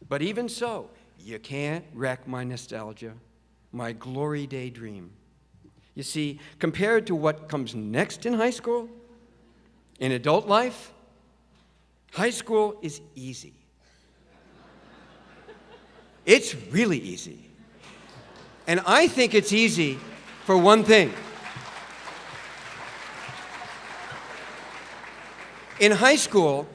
But even so, you can't wreck my nostalgia, my glory day dream. You see, compared to what comes next in high school, in adult life, high school is easy. It's really easy. And I think it's easy for one thing. In high school,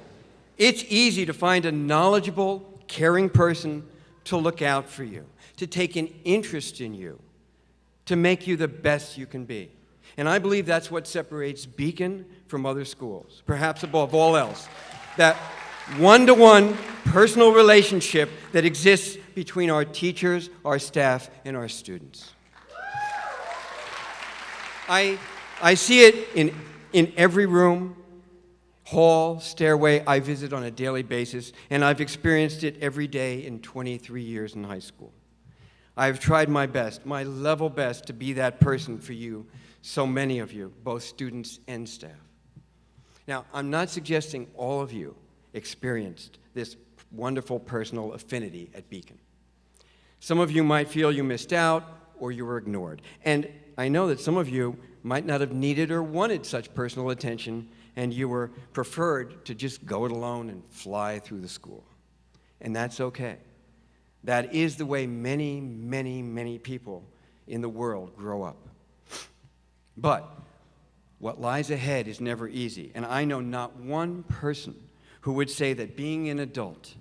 it's easy to find a knowledgeable, caring person to look out for you, to take an interest in you, to make you the best you can be. And I believe that's what separates Beacon from other schools, perhaps above all else. That one-to-one personal relationship that exists between our teachers, our staff, and our students. I see it in every room, hall, stairway I visit on a daily basis, and I've experienced it every day in 23 years in high school. I've tried my best, my level best, to be that person for you, so many of you, both students and staff. Now, I'm not suggesting all of you experienced this wonderful personal affinity at Beacon. Some of you might feel you missed out or you were ignored. And I know that some of you might not have needed or wanted such personal attention, and you were preferred to just go it alone and fly through the school. And that's okay. That is the way many, many, many people in the world grow up. But what lies ahead is never easy, and I know not one person who would say that being an adult,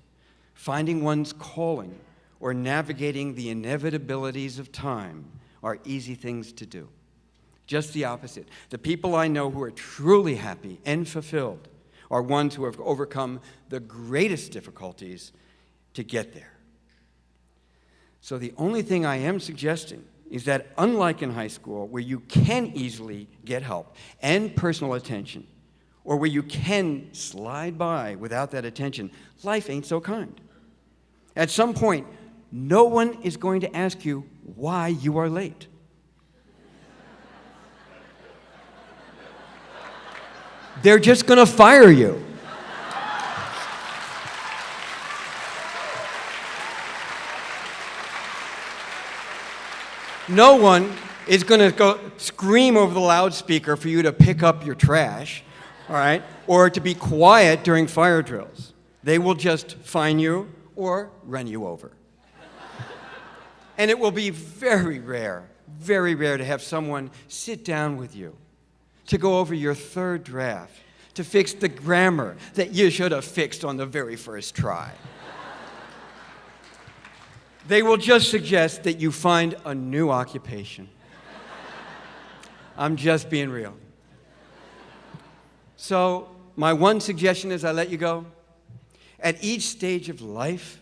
finding one's calling, or navigating the inevitabilities of time are easy things to do. Just the opposite. The people I know who are truly happy and fulfilled are ones who have overcome the greatest difficulties to get there. So the only thing I am suggesting is that unlike in high school, where you can easily get help and personal attention, or where you can slide by without that attention, life ain't so kind. At some point, no one is going to ask you why you are late. They're just going to fire you. No one is going to go scream over the loudspeaker for you to pick up your trash, all right, or to be quiet during fire drills. They will just fine you or run you over. And it will be very rare to have someone sit down with you to go over your third draft, to fix the grammar that you should have fixed on the very first try. They will just suggest that you find a new occupation. I'm just being real. So, my one suggestion as I let you go, at each stage of life,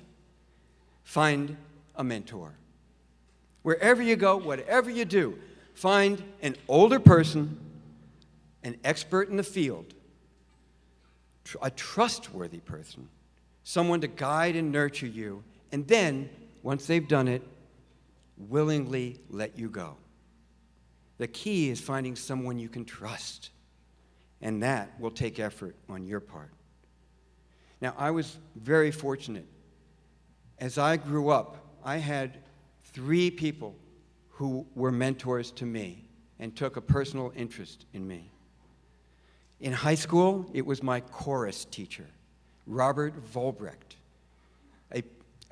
find a mentor. Wherever you go, whatever you do, find an older person, an expert in the field, a trustworthy person, someone to guide and nurture you, and then, once they've done it, willingly let you go. The key is finding someone you can trust, and that will take effort on your part. Now, I was very fortunate. As I grew up, I had 3 people who were mentors to me and took a personal interest in me. In high school, it was my chorus teacher, Robert Volbrecht,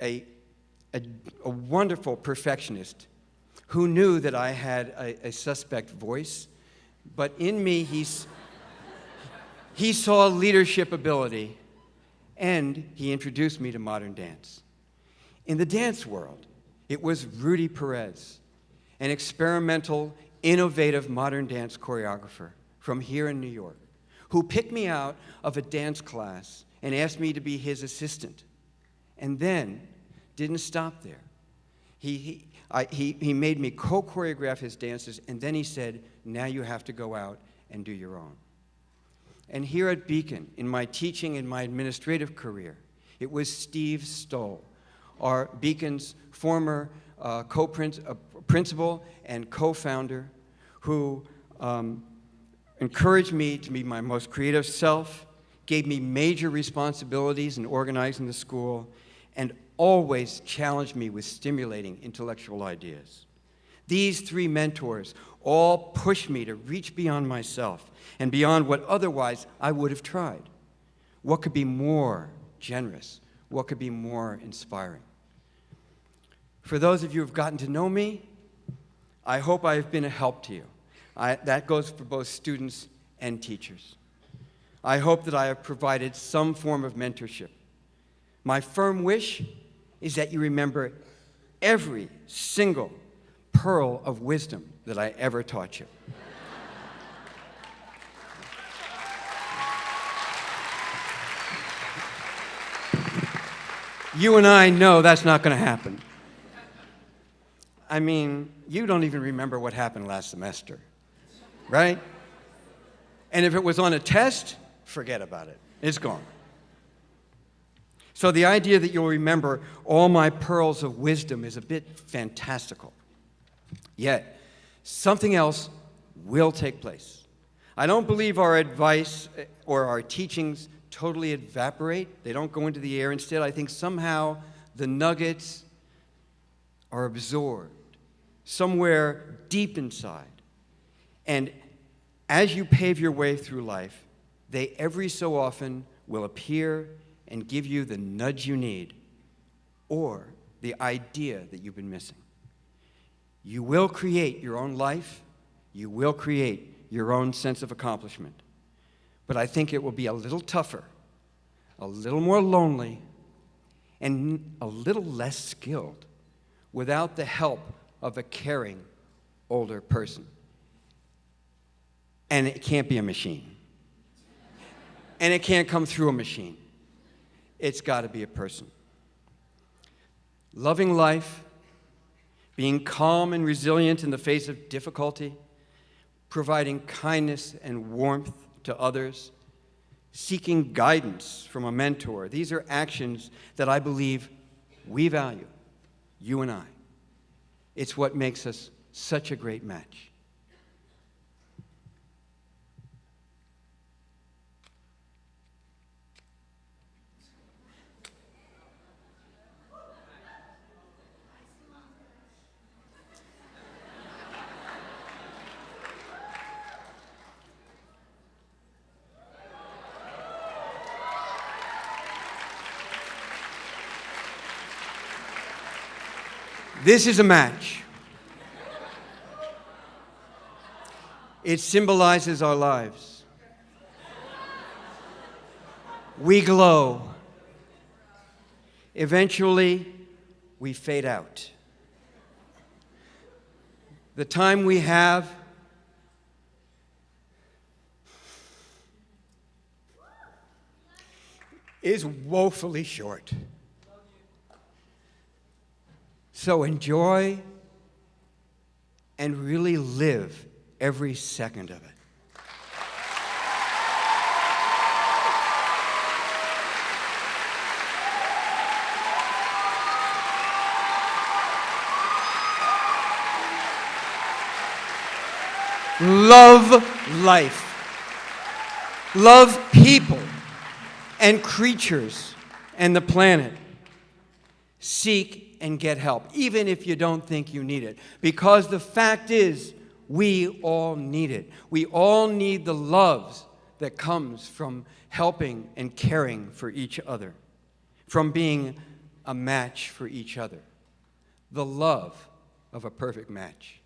a wonderful perfectionist who knew that I had a suspect voice, but in me he saw leadership ability, and he introduced me to modern dance. In the dance world, it was Rudy Perez, an experimental, innovative modern dance choreographer from here in New York, who picked me out of a dance class and asked me to be his assistant. And then didn't stop there. He made me co-choreograph his dances, and then he said, now you have to go out and do your own. And here at Beacon, in my teaching and my administrative career, it was Steve Stoll, our Beacon's former principal and co-founder, who encouraged me to be my most creative self, gave me major responsibilities in organizing the school, and always challenged me with stimulating intellectual ideas. These three mentors all pushed me to reach beyond myself and beyond what otherwise I would have tried. What could be more generous? What could be more inspiring? For those of you who have gotten to know me, I hope I have been a help to you. That goes for both students and teachers. I hope that I have provided some form of mentorship. My firm wish is that you remember every single pearl of wisdom that I ever taught you. You and I know that's not going to happen. I mean, you don't even remember what happened last semester, right? And if it was on a test, forget about it. It's gone. So the idea that you'll remember all my pearls of wisdom is a bit fantastical. Yet, something else will take place. I don't believe our advice or our teachings totally evaporate. They don't go into the air. Instead, I think somehow the nuggets are absorbed somewhere deep inside. And as you pave your way through life, they every so often will appear and give you the nudge you need or the idea that you've been missing. You will create your own life. You will create your own sense of accomplishment. But I think it will be a little tougher, a little more lonely, and a little less skilled without the help of a caring older person. And it can't be a machine. And it can't come through a machine. It's got to be a person. Loving life, being calm and resilient in the face of difficulty, providing kindness and warmth to others, seeking guidance from a mentor. These are actions that I believe we value, you and I. It's what makes us such a great match. This is a match. It symbolizes our lives. We glow. Eventually, we fade out. The time we have is woefully short. So enjoy and really live every second of it. Love life. Love people and creatures and the planet. Seek and get help, even if you don't think you need it. Because the fact is, we all need it. We all need the love that comes from helping and caring for each other, from being a match for each other. The love of a perfect match.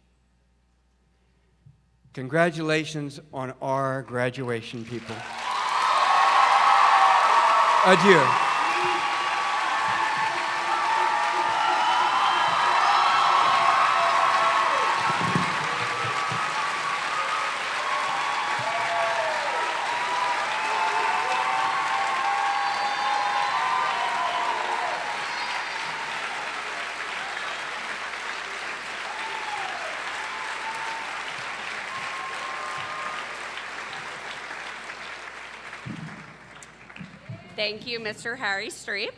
Congratulations on our graduation, people. Adieu. Thank you, Mr. Harry Streep.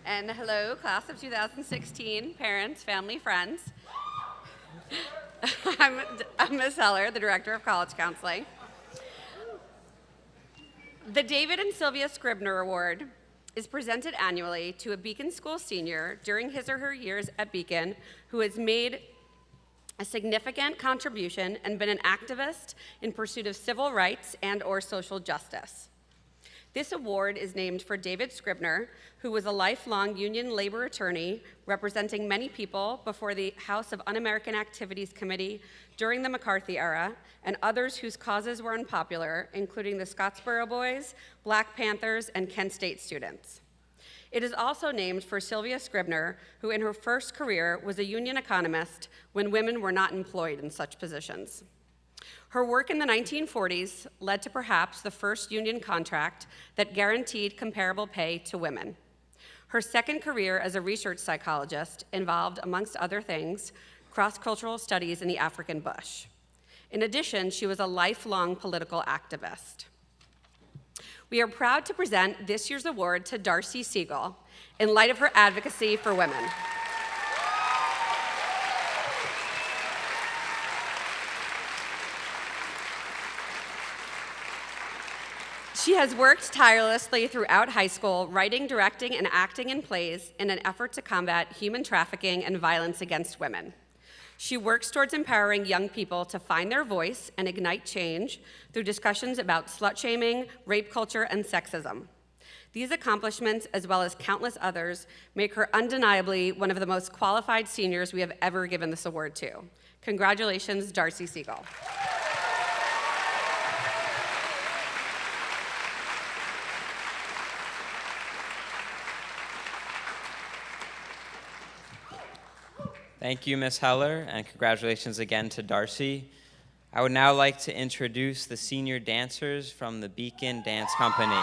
And hello, class of 2016, parents, family, friends. I'm Ms. Heller, the Director of College Counseling. The David and Sylvia Scribner Award is presented annually to a Beacon School senior during his or her years at Beacon who has made a significant contribution and been an activist in pursuit of civil rights and/or social justice. This award is named for David Scribner, who was a lifelong union labor attorney representing many people before the House of Un-American Activities Committee during the McCarthy era, and others whose causes were unpopular, including the Scottsboro Boys, Black Panthers, and Kent State students. It is also named for Sylvia Scribner, who in her first career was a union economist when women were not employed in such positions. Her work in the 1940s led to perhaps the first union contract that guaranteed comparable pay to women. Her second career as a research psychologist involved, amongst other things, cross-cultural studies in the African bush. In addition, she was a lifelong political activist. We are proud to present this year's award to Darcy Siegel in light of her advocacy for women. She has worked tirelessly throughout high school, writing, directing, and acting in plays in an effort to combat human trafficking and violence against women. She works towards empowering young people to find their voice and ignite change through discussions about slut-shaming, rape culture, and sexism. These accomplishments, as well as countless others, make her undeniably one of the most qualified seniors we have ever given this award to. Congratulations, Darcy Siegel. Thank you, Ms. Heller, and congratulations again to Darcy. I would now like to introduce the senior dancers from the Beacon Dance Company.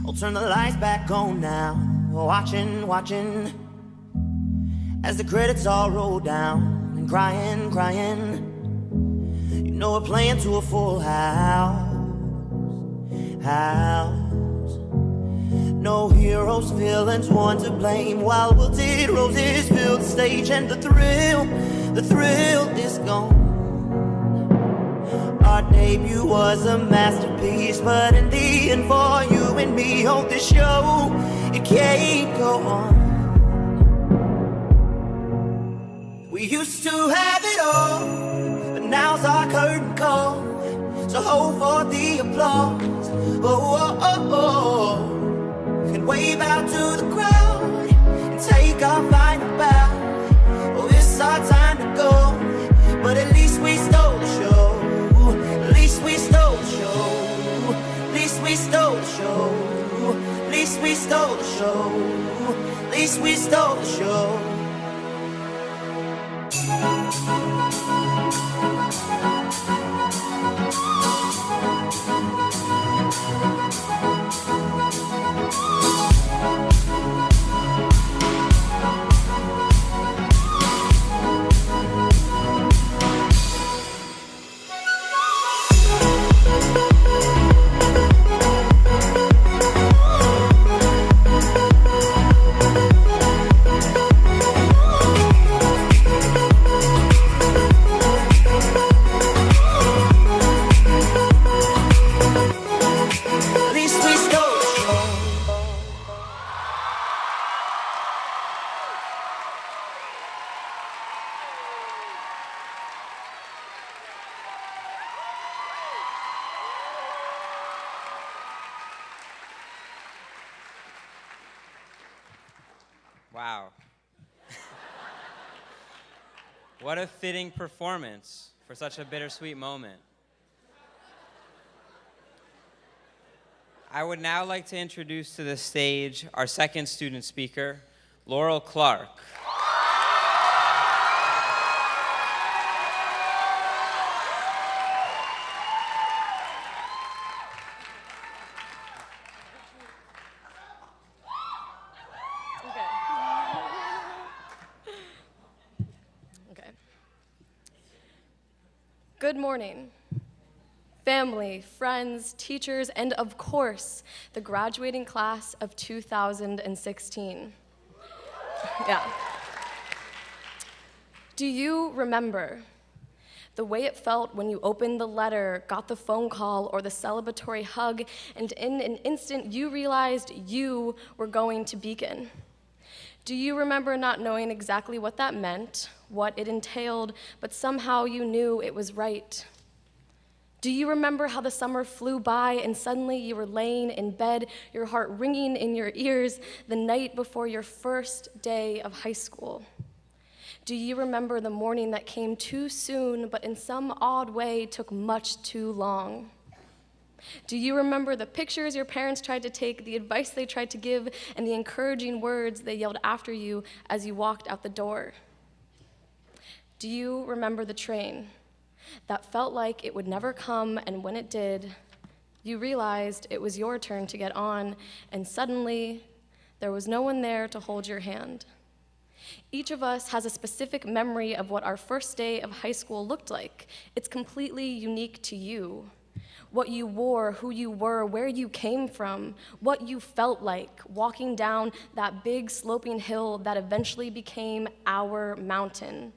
I'll turn the lights back on now, watching, watching, as the credits all roll down, and crying, crying. You know we're playing to a full house. No heroes, villains, one to blame, while wilted roses fill the stage, and the thrill is gone. Our debut was a masterpiece, but in the end, for you and me on this show, it can't go on. We used to have it all, but now's our curtain call. So hold for the applause, oh, oh, oh, and wave out to the crowd, and take our final bow. Oh, it's our time to go, but at least we stole the show. At least we stole the show. At least we stole the show. At least we stole the show. At least we stole the show. Wow. What a fitting performance for such a bittersweet moment. I would now like to introduce to the stage our second student speaker, Laurel Clark. Good morning, family, friends, teachers, and of course, the graduating class of 2016. Yeah. Do you remember the way it felt when you opened the letter, got the phone call, or the celebratory hug, and in an instant you realized you were going to Beacon? Do you remember not knowing exactly what that meant, what it entailed, but somehow you knew it was right? Do you remember how the summer flew by and suddenly you were laying in bed, your heart ringing in your ears, the night before your first day of high school? Do you remember the morning that came too soon, but in some odd way took much too long? Do you remember the pictures your parents tried to take, the advice they tried to give, and the encouraging words they yelled after you as you walked out the door? Do you remember the train that felt like it would never come, and when it did, you realized it was your turn to get on, and suddenly there was no one there to hold your hand? Each of us has a specific memory of what our first day of high school looked like. It's completely unique to you. What you wore, who you were, where you came from, what you felt like walking down that big sloping hill that eventually became our mountain.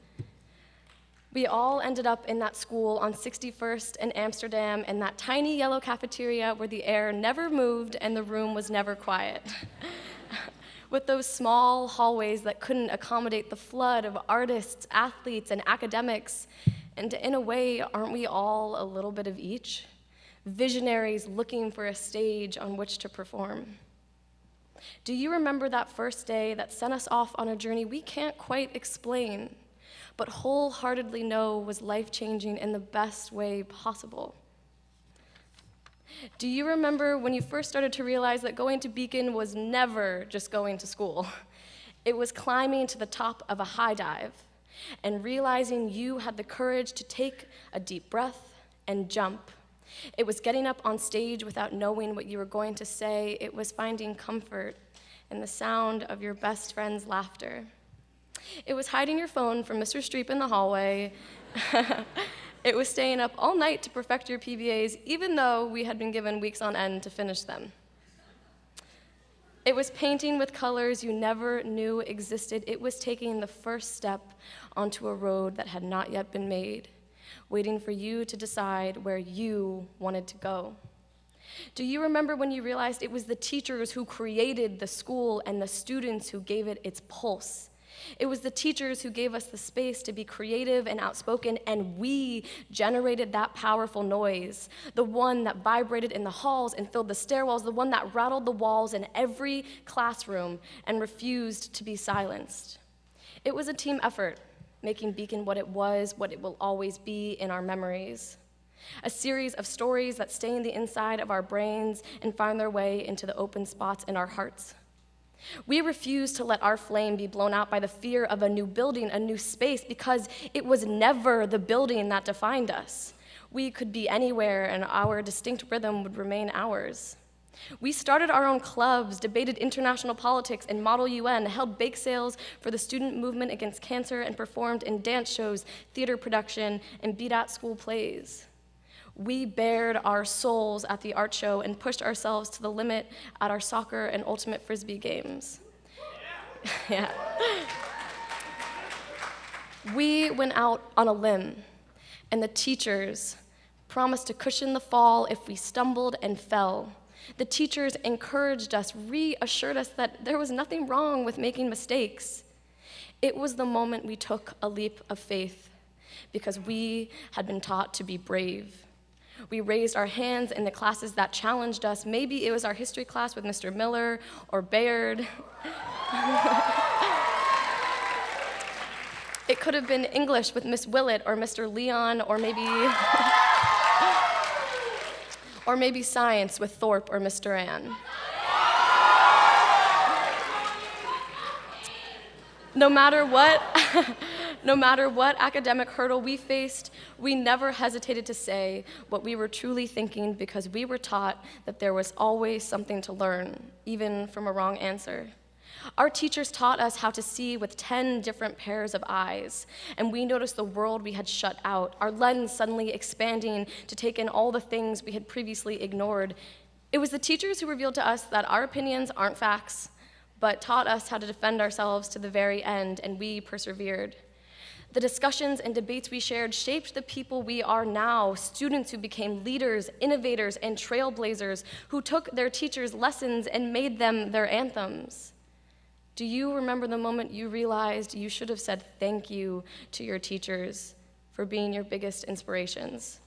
We all ended up in that school on 61st and Amsterdam in that tiny yellow cafeteria where the air never moved and the room was never quiet. With those small hallways that couldn't accommodate the flood of artists, athletes, and academics. And in a way, aren't we all a little bit of each? Visionaries looking for a stage on which to perform. Do you remember that first day that sent us off on a journey we can't quite explain, but wholeheartedly know was life-changing in the best way possible? Do you remember when you first started to realize that going to Beacon was never just going to school? It was climbing to the top of a high dive and realizing you had the courage to take a deep breath and jump, It was getting up on stage without knowing what you were going to say. It was finding comfort in the sound of your best friend's laughter. It was hiding your phone from Mr. Streep in the hallway. It was staying up all night to perfect your PBAs, even though we had been given weeks on end to finish them. It was painting with colors you never knew existed. It was taking the first step onto a road that had not yet been made, waiting for you to decide where you wanted to go. Do you remember when you realized it was the teachers who created the school and the students who gave it its pulse? It was the teachers who gave us the space to be creative and outspoken, and we generated that powerful noise, the one that vibrated in the halls and filled the stairwells, the one that rattled the walls in every classroom and refused to be silenced. It was a team effort, making Beacon what it was, what it will always be in our memories. A series of stories that stay in the inside of our brains and find their way into the open spots in our hearts. We refuse to let our flame be blown out by the fear of a new building, a new space, because it was never the building that defined us. We could be anywhere, and our distinct rhythm would remain ours. We started our own clubs, debated international politics and Model UN, held bake sales for the student movement against cancer, and performed in dance shows, theater production, and beat out school plays. We bared our souls at the art show and pushed ourselves to the limit at our soccer and ultimate frisbee games. Yeah. We went out on a limb, and the teachers promised to cushion the fall if we stumbled and fell. The teachers encouraged us, reassured us that there was nothing wrong with making mistakes. It was the moment we took a leap of faith, because we had been taught to be brave. We raised our hands in the classes that challenged us. Maybe it was our history class with Mr. Miller or Bayard. It could have been English with Miss Willett or Mr. Leon, or maybe science with Thorpe or Miss Duran. No matter what academic hurdle we faced, we never hesitated to say what we were truly thinking, because we were taught that there was always something to learn, even from a wrong answer. Our teachers taught us how to see with 10 different pairs of eyes, and we noticed the world we had shut out, our lens suddenly expanding to take in all the things we had previously ignored. It was the teachers who revealed to us that our opinions aren't facts, but taught us how to defend ourselves to the very end, and we persevered. The discussions and debates we shared shaped the people we are now, students who became leaders, innovators, and trailblazers, who took their teachers' lessons and made them their anthems. Do you remember the moment you realized you should have said thank you to your teachers for being your biggest inspirations?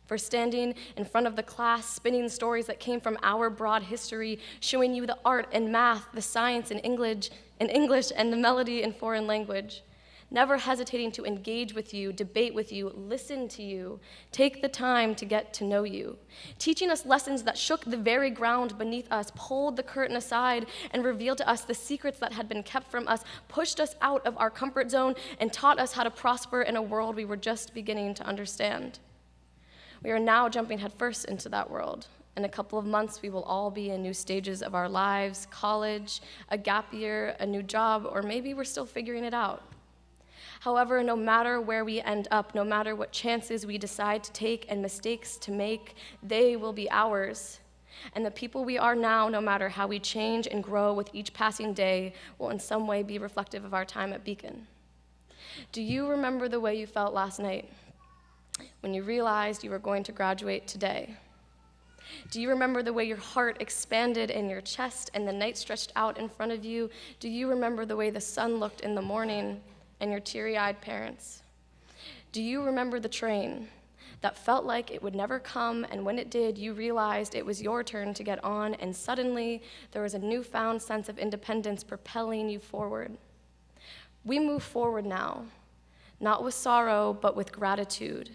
For standing in front of the class, spinning stories that came from our broad history, showing you the art and math, the science and English, and the melody in foreign language. Never hesitating to engage with you, debate with you, listen to you, take the time to get to know you. Teaching us lessons that shook the very ground beneath us, pulled the curtain aside, and revealed to us the secrets that had been kept from us, pushed us out of our comfort zone, and taught us how to prosper in a world we were just beginning to understand. We are now jumping headfirst into that world. In a couple of months, we will all be in new stages of our lives, college, a gap year, a new job, or maybe we're still figuring it out. However, no matter where we end up, no matter what chances we decide to take and mistakes to make, they will be ours. And the people we are now, no matter how we change and grow with each passing day, will in some way be reflective of our time at Beacon. Do you remember the way you felt last night when you realized you were going to graduate today? Do you remember the way your heart expanded in your chest and the night stretched out in front of you? Do you remember the way the sun looked in the morning and your teary-eyed parents? Do you remember the train that felt like it would never come, and when it did, you realized it was your turn to get on, and suddenly there was a newfound sense of independence propelling you forward? We move forward now, not with sorrow, but with gratitude,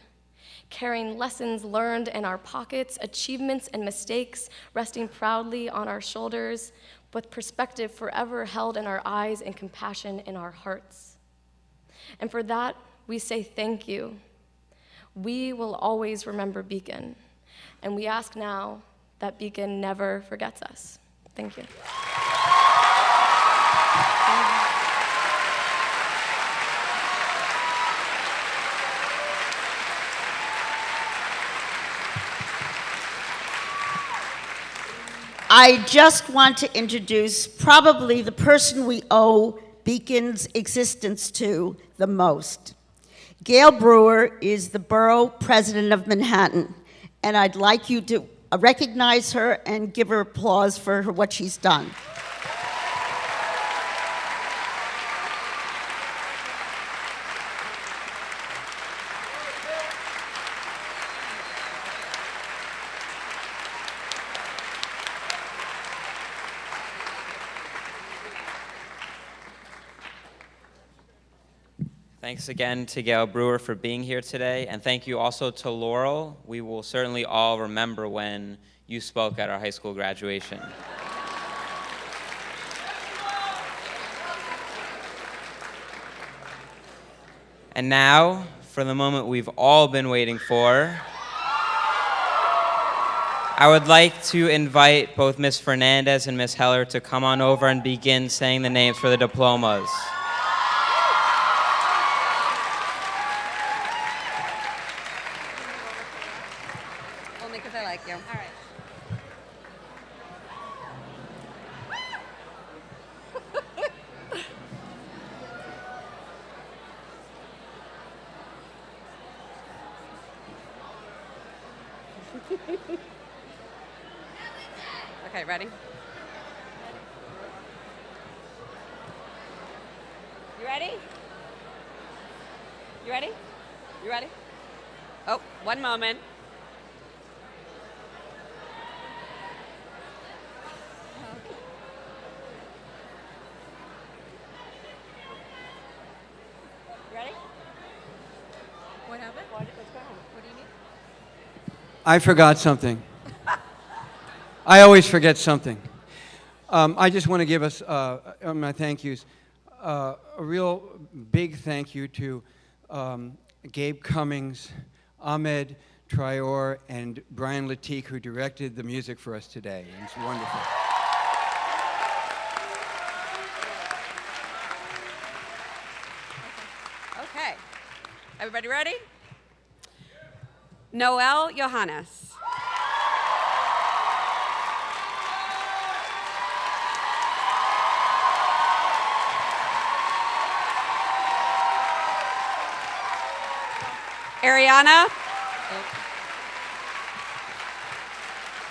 carrying lessons learned in our pockets, achievements and mistakes resting proudly on our shoulders, with perspective forever held in our eyes and compassion in our hearts. And for that, we say thank you. We will always remember Beacon, and we ask now that Beacon never forgets us. Thank you. I just want to introduce probably the person we owe Beacon's existence to the most. Gail Brewer is the borough president of Manhattan, and I'd like you to recognize her and give her applause for what she's done. Thanks again to Gail Brewer for being here today, and thank you also to Laurel. We will certainly all remember when you spoke at our high school graduation. And now, for the moment we've all been waiting for, I would like to invite both Ms. Fernandez and Ms. Heller to come on over and begin saying the names for the diplomas. Only because I like you. All right. Okay, ready? You ready? You ready? You ready? Oh, one moment. You ready? What happened? What's going on? What do you need? I forgot something. I always forget something. I just want to give us my thank yous. A real big thank you to Gabe Cummings, Ahmed Traore, and Brian Latique, who directed the music for us today. It's wonderful. Okay. Everybody ready? Noel Johannes.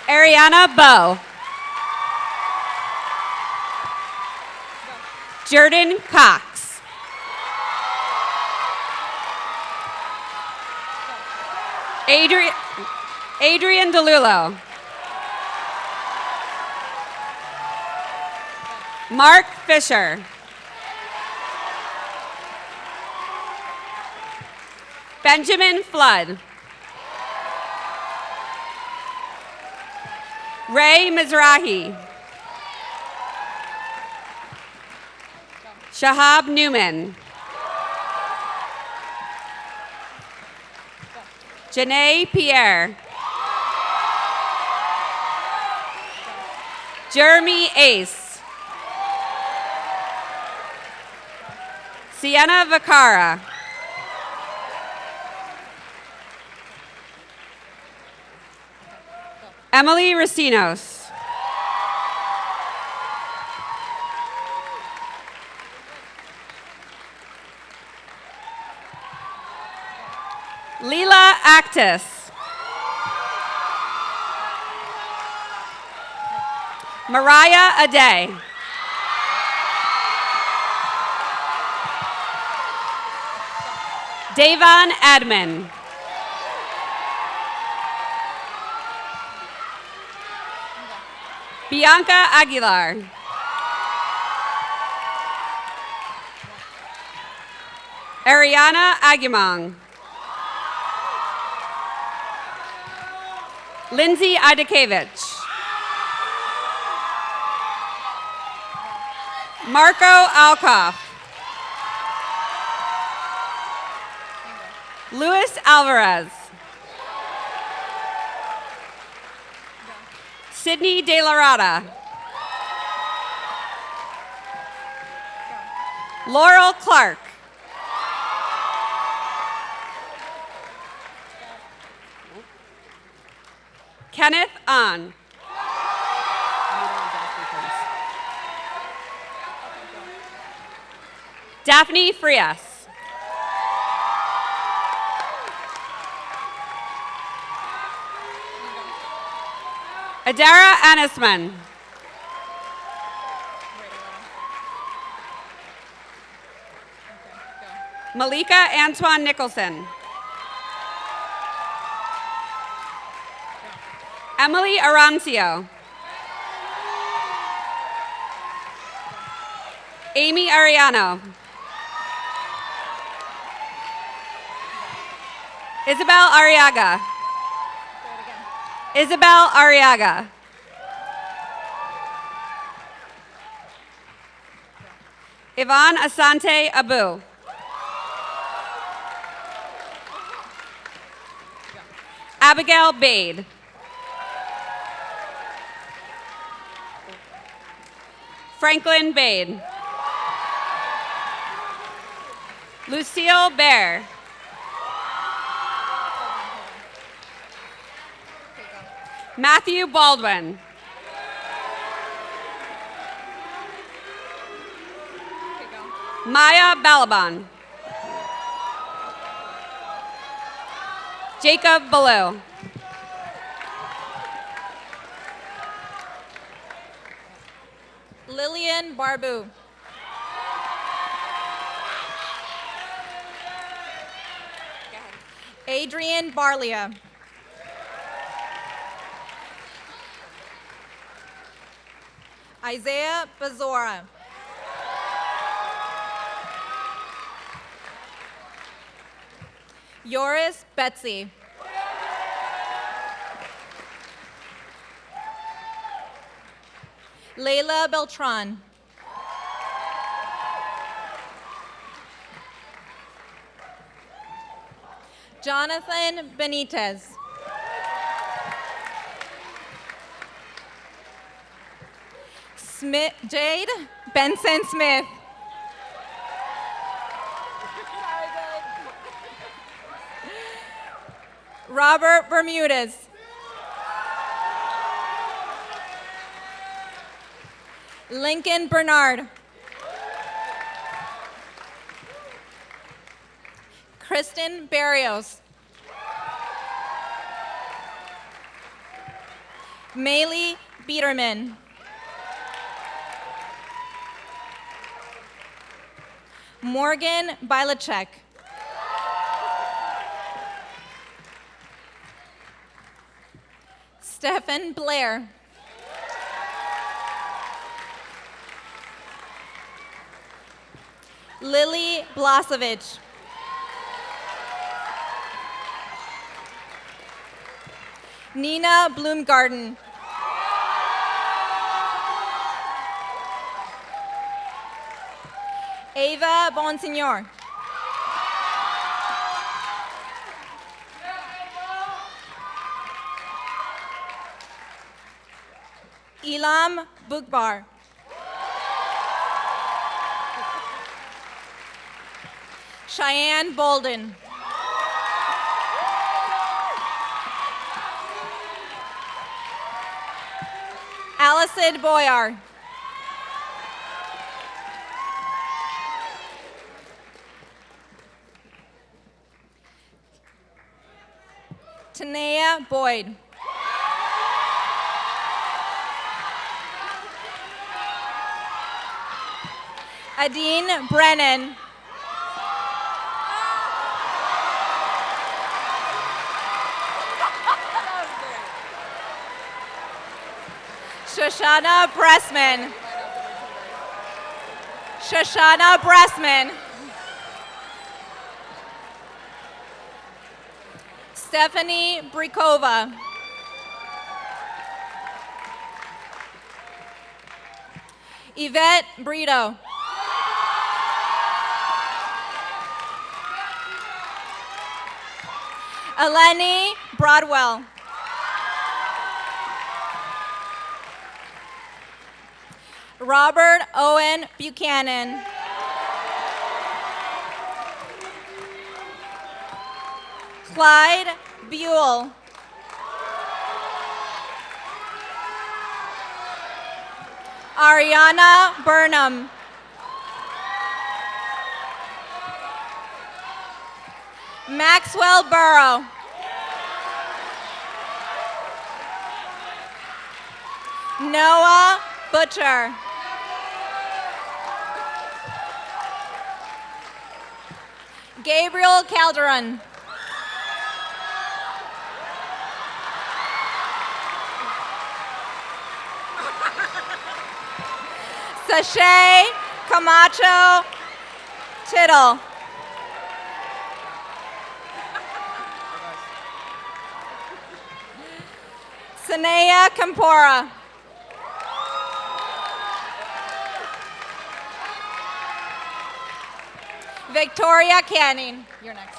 Ariana Bowe. Jordan Cox. Adrian DeLulo. Mark Fisher. Benjamin Flood. Ray Mizrahi. Shahab Newman. Janae Pierre. Jeremy Ace. Sienna Vacara. Emily Racinos. Leela Actis. Mariah Aday. Davon Admin. Bianca Aguilar. Ariana Aguimong. Lindsay Idakevich. Marco Alcoff. Luis Alvarez. Sydney De La Rada. Laurel Clark. Kenneth Ahn. Daphne Frias. Adara Anisman. Malika Antoine Nicholson. Emily Arancio. Amy Ariano. Isabel Arriaga. Isabel Arriaga. Yvonne Asante Abu. Abigail Bade. Franklin Bade. Lucille Bear. Matthew Baldwin. Maya Balaban. Jacob Ballou. Lillian Barbu. Adrian Barlia. Isaiah Bazora. Yoris Betsy. Layla Beltran. Jonathan Benitez. Jade Benson Smith. Robert Bermudez. Lincoln Bernard. Kristen Barrios. Maylee Biederman. Morgan Bilacek. Stephen Blair. Lily Blasovich. Nina Bloomgarden. Ava Bonsignor. Elam Bukbar. Cheyenne Bolden. Allison Boyar. Tanea Boyd. Adine Brennan. Shoshana Bressman. Shoshana Bressman. Stephanie Brikova. Yvette Brito. Eleni Broadwell. Robert Owen Buchanan. Clyde Buell. Ariana Burnham. Maxwell Burrow. Noah Butcher. Gabriel Calderon. Sashay Camacho Tittle. Sanaya Kampora. Victoria Canning. You're next.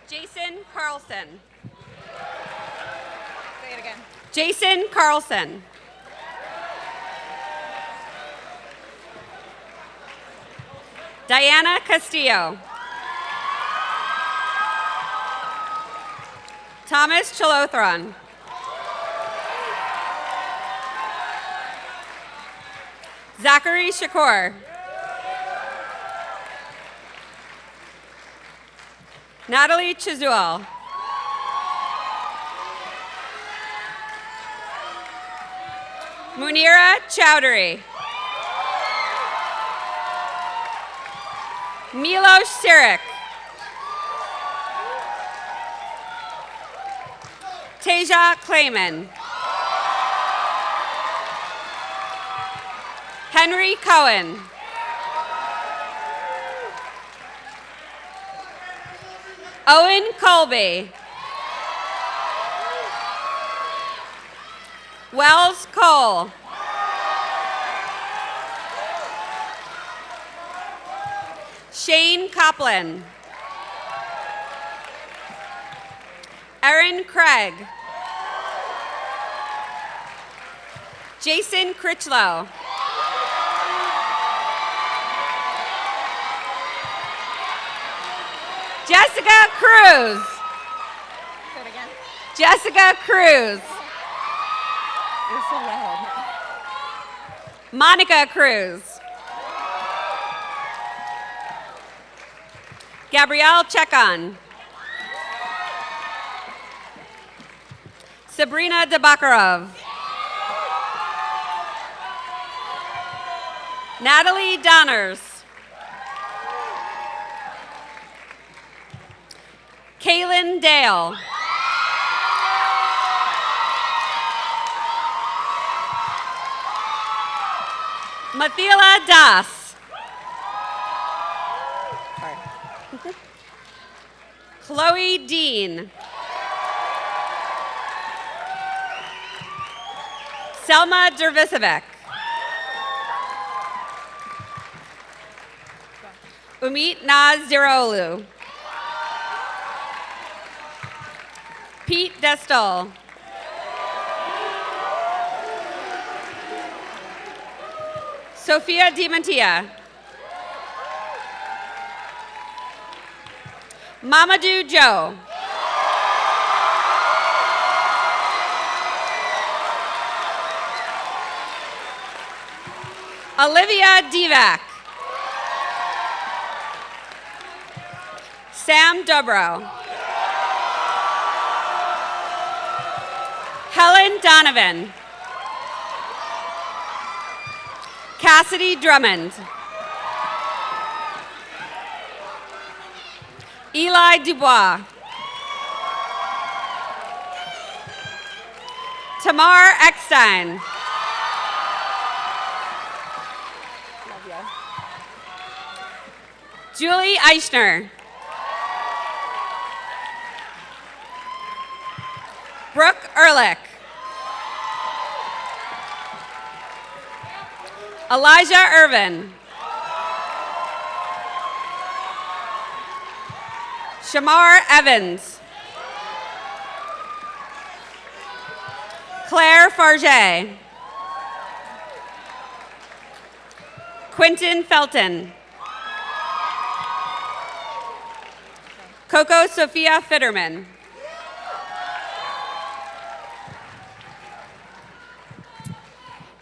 Jason Carlson. Say it again. Jason Carlson. Diana Castillo. Thomas Chalothron. Zachary Shakur. Natalie Chizuel. Munira Chowdhury. Milos Sirik. Tasia Clayman. Henry Cohen. Owen Colby. Wells Cole. Shane Copland. Erin Craig. Jason Critchlow. Jessica Cruz. Say it again. Jessica Cruz. You're so loud. Monica Cruz. Gabrielle Chekon. Sabrina Debakarov. Natalie Donners. Kaylin Dale. Mathila Das. Chloe Dean. Selma Dervisevic. Umit Naz Dirolu. Pete Destal. Sophia DiMattia. Mamadou Joe. Olivia Divac. Sam Dobro. Helen Donovan. Cassidy Drummond. Eli Dubois. Tamar Eckstein. Julie Eichner. Brooke Ehrlich. Elijah Irvin. Shamar Evans. Claire Farget. Quentin Felton. Coco Sophia Fitterman.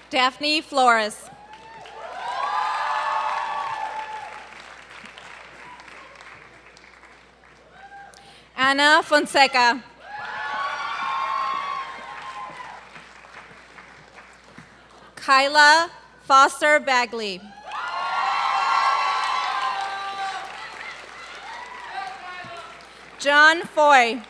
Daphne Flores. Ana Fonseca. Kyla Foster Bagley. John Foy.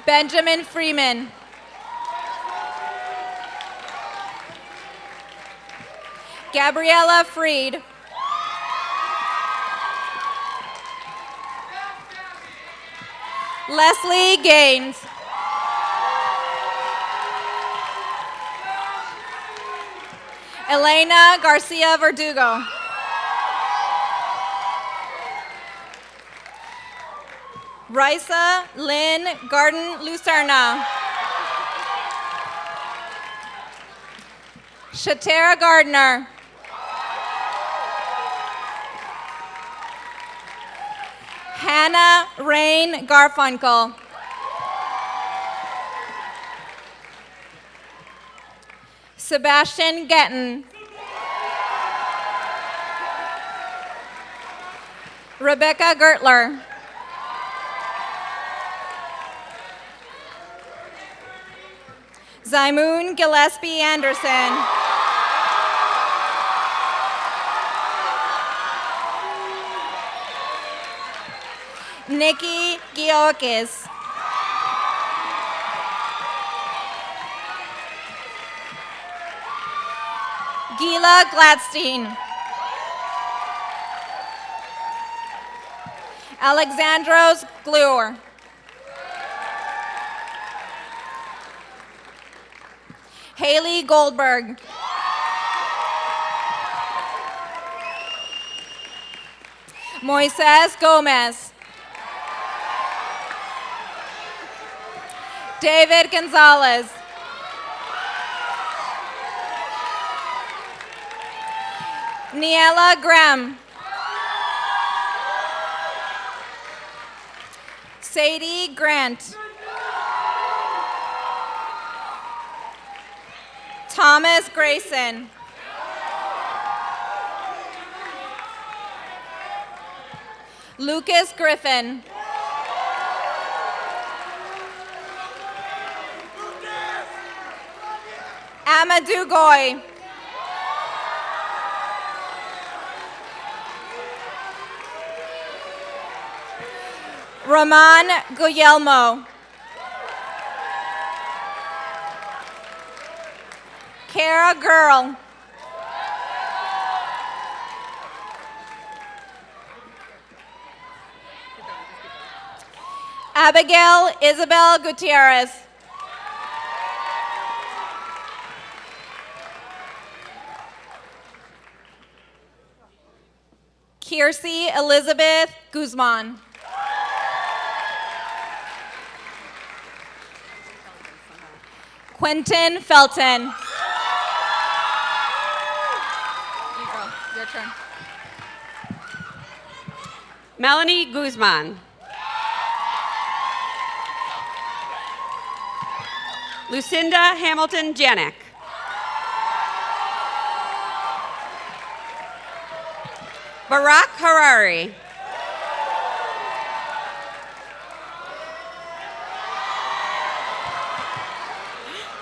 Benjamin Freeman. Gabriella Freed. Leslie Gaines. Elena Garcia Verdugo. Risa Lynn Garden Lucerna. Shatera Gardner. Hannah Rain Garfunkel. Sebastian Getton. Rebecca Gertler. Zymoon Gillespie Anderson. Nikki Giokis. Gila Gladstein. Alexandros Glure. Haley Goldberg. Moises Gomez. David Gonzalez. Niela Graham. Sadie Grant. Thomas Grayson. Lucas Griffin. Amadou Goy. Roman Guglielmo. Kara Girl. Abigail Isabel Gutierrez. Kiersey Elizabeth Guzman. Quentin Felton. You go. Your turn. Melanie Guzman. Lucinda Hamilton Janik. Barack Harari.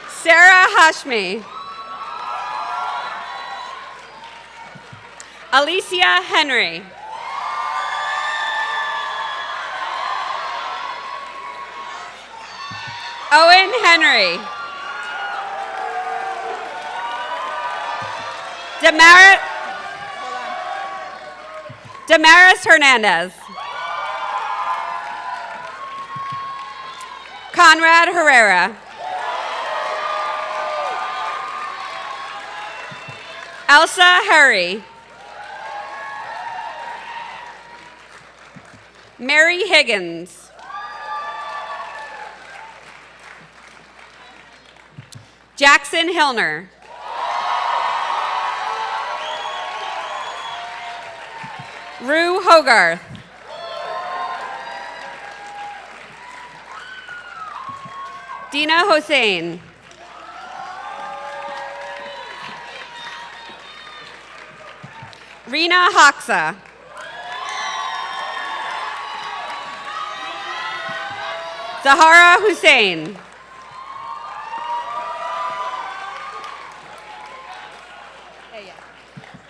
Sarah Hashmi. Alicia Henry. Owen Henry. Damaris Hernandez. Conrad Herrera. Elsa Harry. Mary Higgins. Jackson Hillner. Rue Hogarth. Dina Hossein. Rena Hoxa. Zahara Hussein.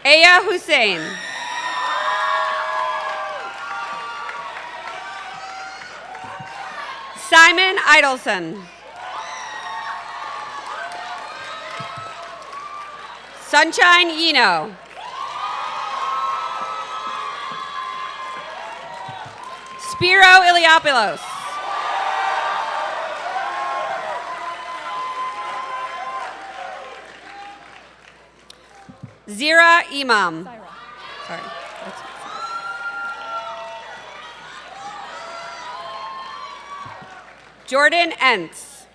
Aya Hussein. Simon Idelson. Sunshine Eno. Spiro Iliopoulos. Zira Imam. Sorry. Jordan Entz.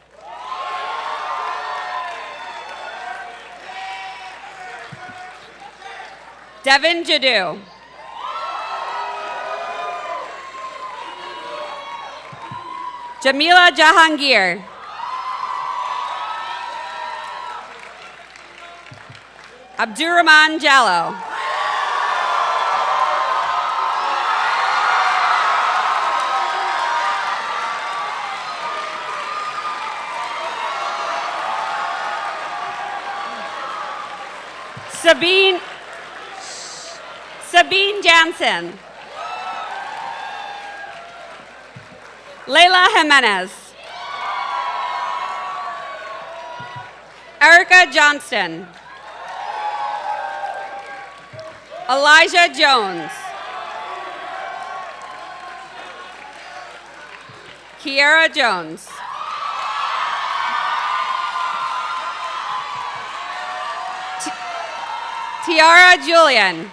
Devin Jadu. Jamila Jahangir. Abdurrahman Jallo. Sabine Jansen. Leila Jimenez. Erica Johnston. Elijah Jones. Kiara Jones. Tiara Julian.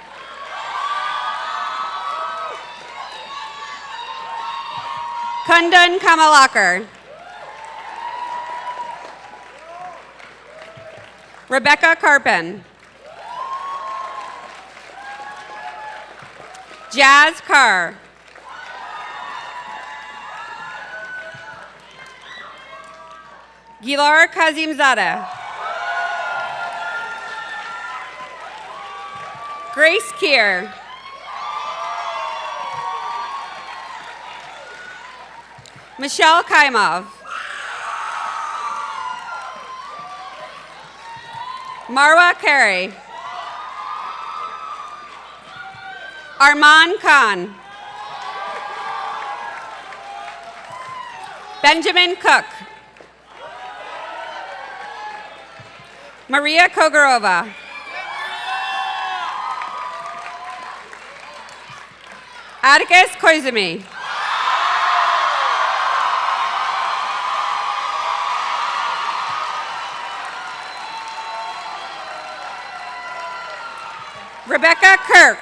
Kundan Kamalakar. Rebecca Carpin. Jazz Carr. Gilar Kazimzadeh. Grace Keir. Michelle Kaimov. Marwa Carey. Arman Khan. Benjamin Cook. Maria Kogorova. Atticus Koizumi. Rebecca Kirk.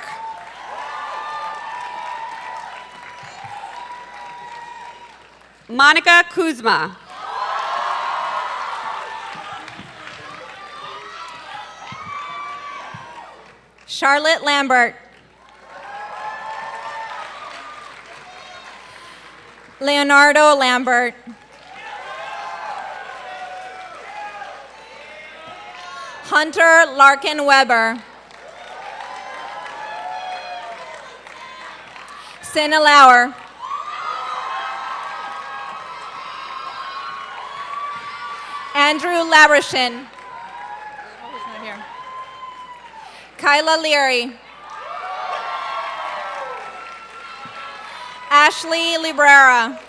Monica Kuzma. Charlotte Lambert. Leonardo Lambert. Hunter Larkin Weber. Senna Lauer. Andrew Labrashin. Who's not here? Kyla Leary. Ashley Librera.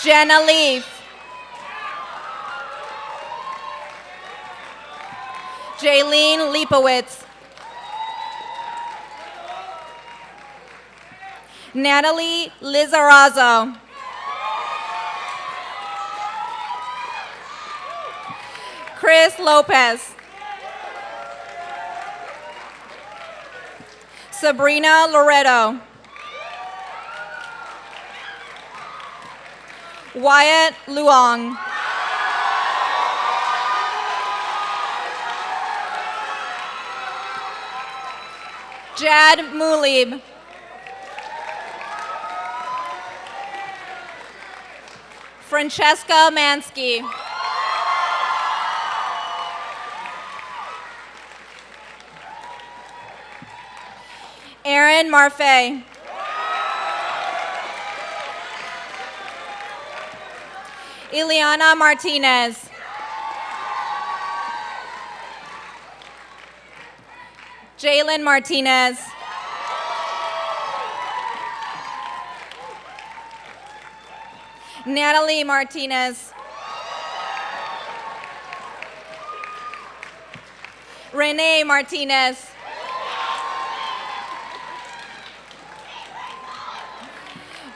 Jenna Leaf. Jaylene Leipowitz. Natalie Lizarazo. Chris Lopez. Sabrina Loretto. Wyatt Luong. Jad Mulib. Francesca Mansky. Aaron Marfay. Ileana Martinez. Jalen Martinez. Natalie Martinez. Renee Martinez.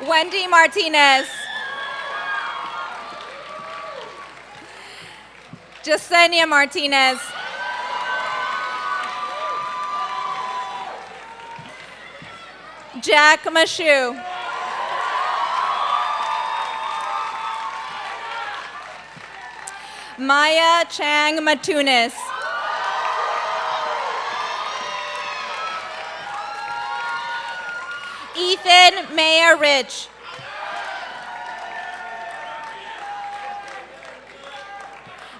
Wendy Martinez. Jasenia Martinez. Jack Mashu. Maya Chang Matunis. Ethan Mayer Rich.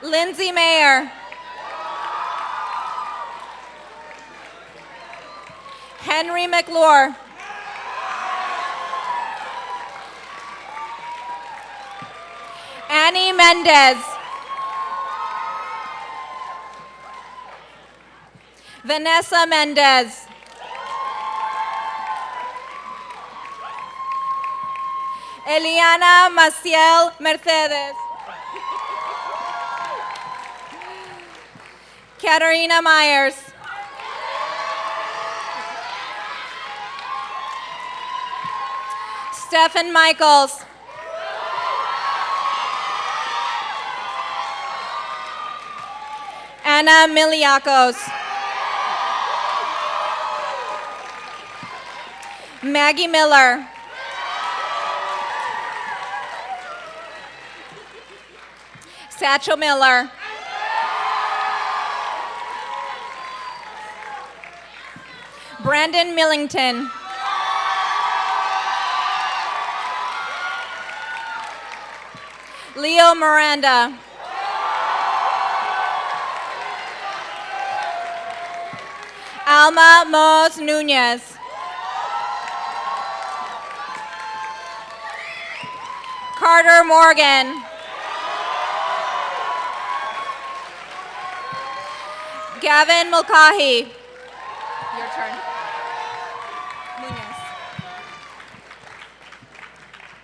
Lindsay Mayer. Henry McClure. Annie Mendez. Vanessa Mendez. Eliana Maciel Mercedes. Katarina Myers. Stephen Michaels. Anna Miliakos. Maggie Miller. Satchel Miller. Brandon Millington. Leo Miranda. Alma Mos Nunez. Carter Morgan. Gavin Mulcahy. Your turn. Munoz.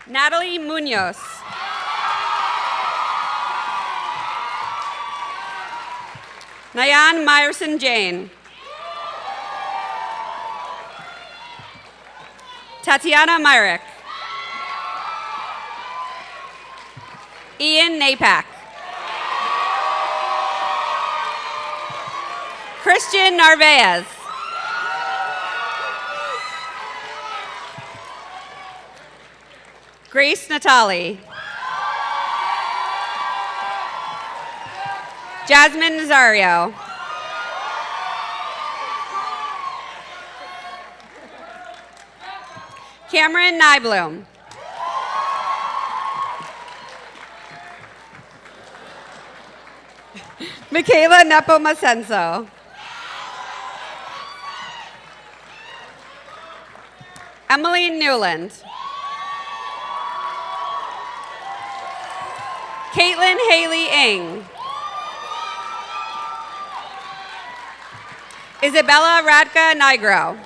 Natalie Munoz. Nayan Myerson Jane. Tatiana Myrick. Ian Napak. Christian Narvaez. Grace Natali. Jasmine Nazario. Cameron Nybloom. Michaela Nepomucenso. Emily Newland. Caitlin Haley Ng. Isabella Radka Nigro.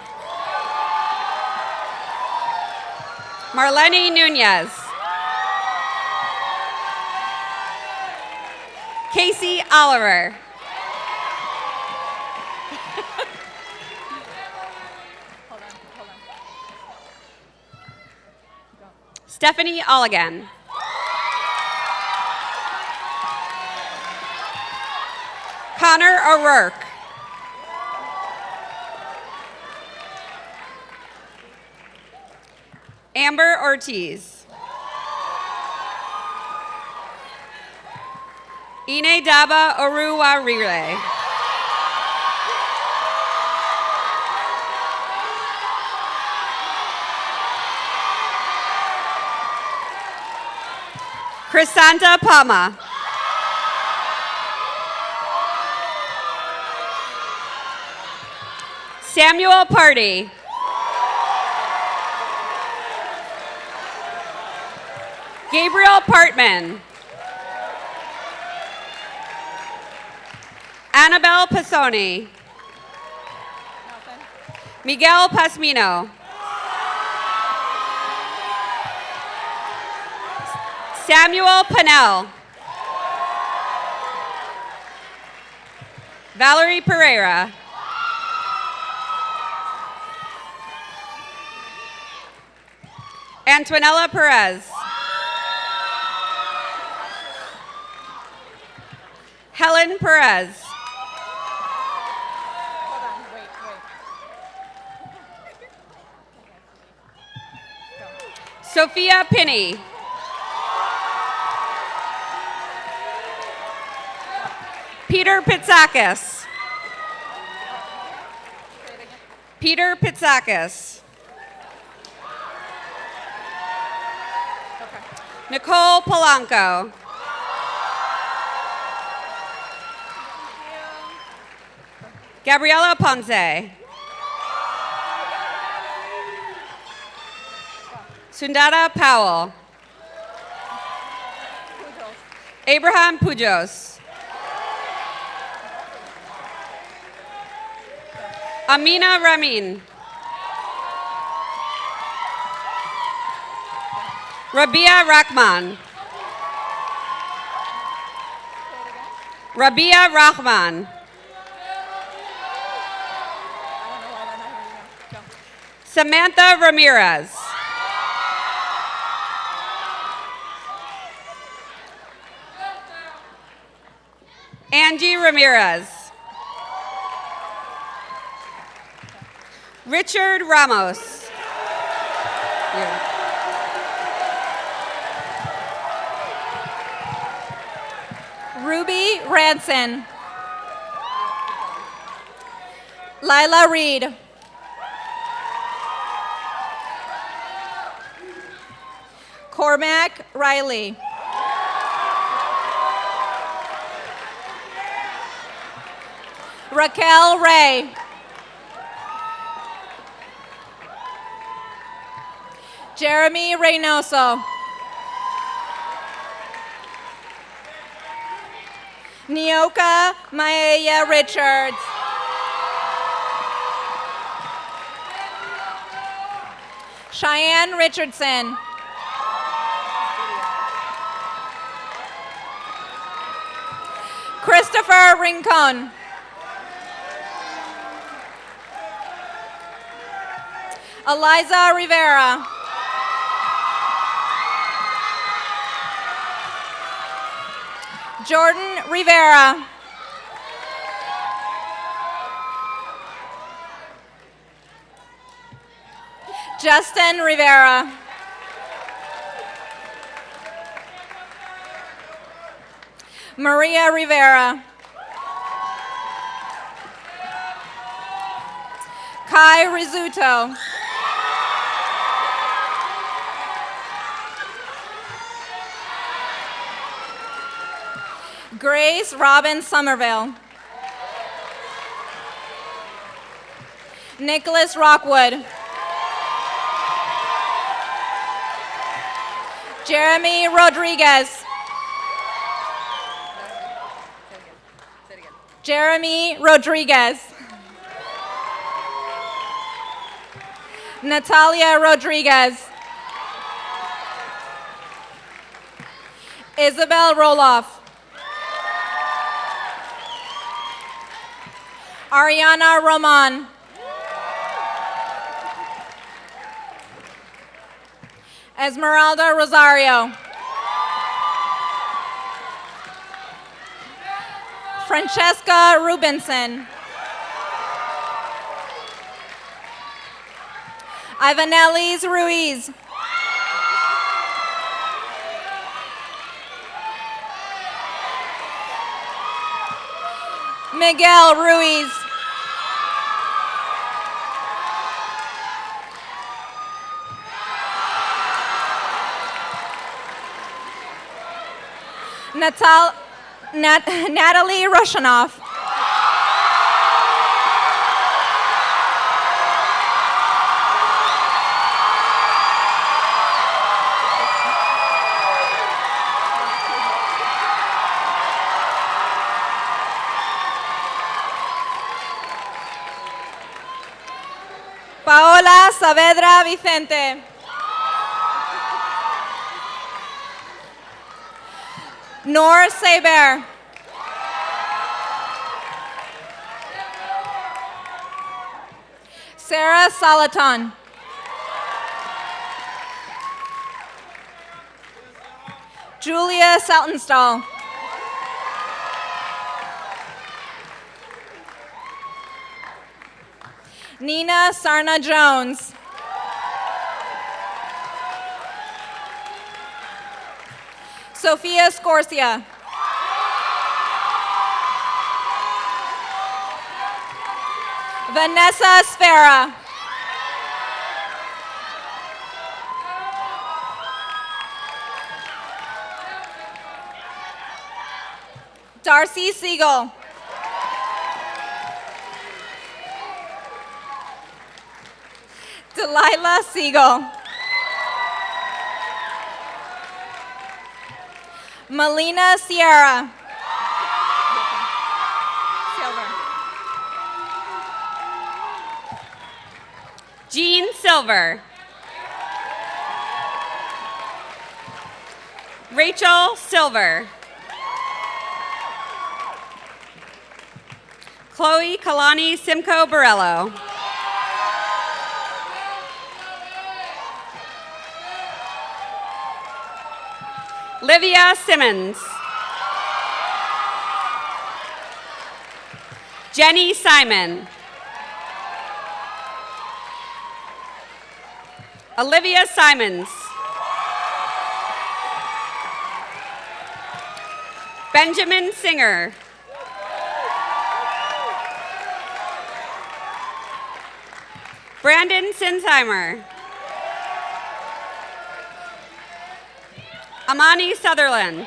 Marlene Nunez. Casey Oliver. Stephanie Olligan. Connor O'Rourke. Amber Ortiz. Ine Daba Oruwarire. Crisanta Pama. Samuel Party. Gabriel Partman. Annabelle Pisoni. Miguel Pasmino. Samuel Pannell. Valerie Pereira. Antonella Perez. Helen Perez. Sophia Pinney. Peter Pitsakis. Peter Pitsakis. Nicole Polanco. Gabriela Ponce. Sundara Powell. Abraham Pujos. Amina Ramin. Rabia Rahman. Rabia Rahman. Samantha Ramirez. Angie Ramirez. Richard Ramos. Ruby Ranson. Lila Reed. Cormac Riley. Raquel Ray. Jeremy Reynoso. Nioka Maaya Richards. Cheyenne Richardson. Christopher Rincon. Eliza Rivera. Jordan Rivera. Justin Rivera. Maria Rivera. Kai Rizzuto. Grace Robin Somerville. Nicholas Rockwood. Jeremy Rodriguez. Jeremy Rodriguez. Natalia Rodriguez. Isabel Roloff. Ariana Roman. Esmeralda Rosario. Francesca Rubinson. Ivanelis Ruiz. Miguel Ruiz. Natalie Rushanoff. Paola Saavedra Vicente. Noor Saber. Sarah Salaton. Julia Saltonstall. Nina Sarna Jones. Sophia Scorsia. Vanessa Sfera. Darcy Siegel. Delilah Siegel. Melina Sierra. Silver. Jean Silver. Rachel Silver. Chloe Kalani Simcoe Borello. Livia Simmons. Jenny Simon. Olivia Simons. Benjamin Singer. Brandon Sinsheimer. Amani Sutherland.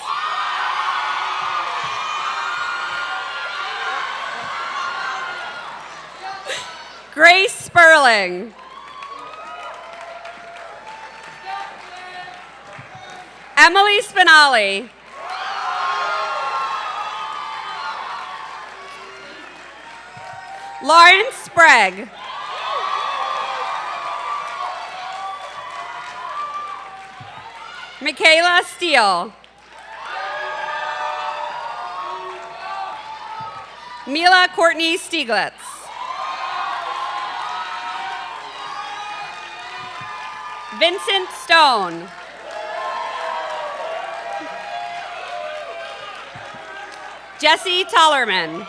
Grace Sperling. Emily Spinali. Lawrence Sprague. Michaela Steele. Mila Courtney Stieglitz. Vincent Stone. Jesse Tollerman.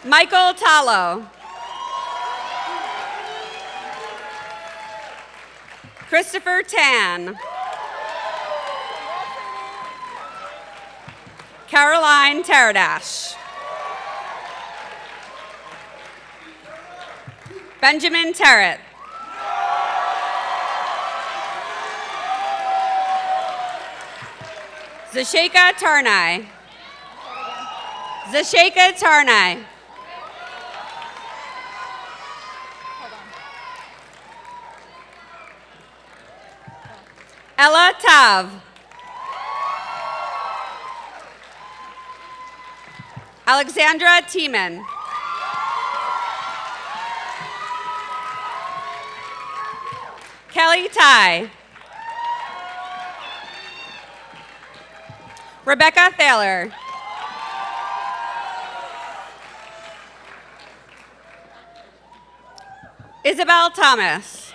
Michael Tallow. Christopher Tan. Caroline Taradash. Benjamin Terrett. Zasheka Tarnai. Zasheka Tarnai. Ella Tav. Alexandra Tiemann. Kelly Tai. Rebecca Thaler. Isabel Thomas.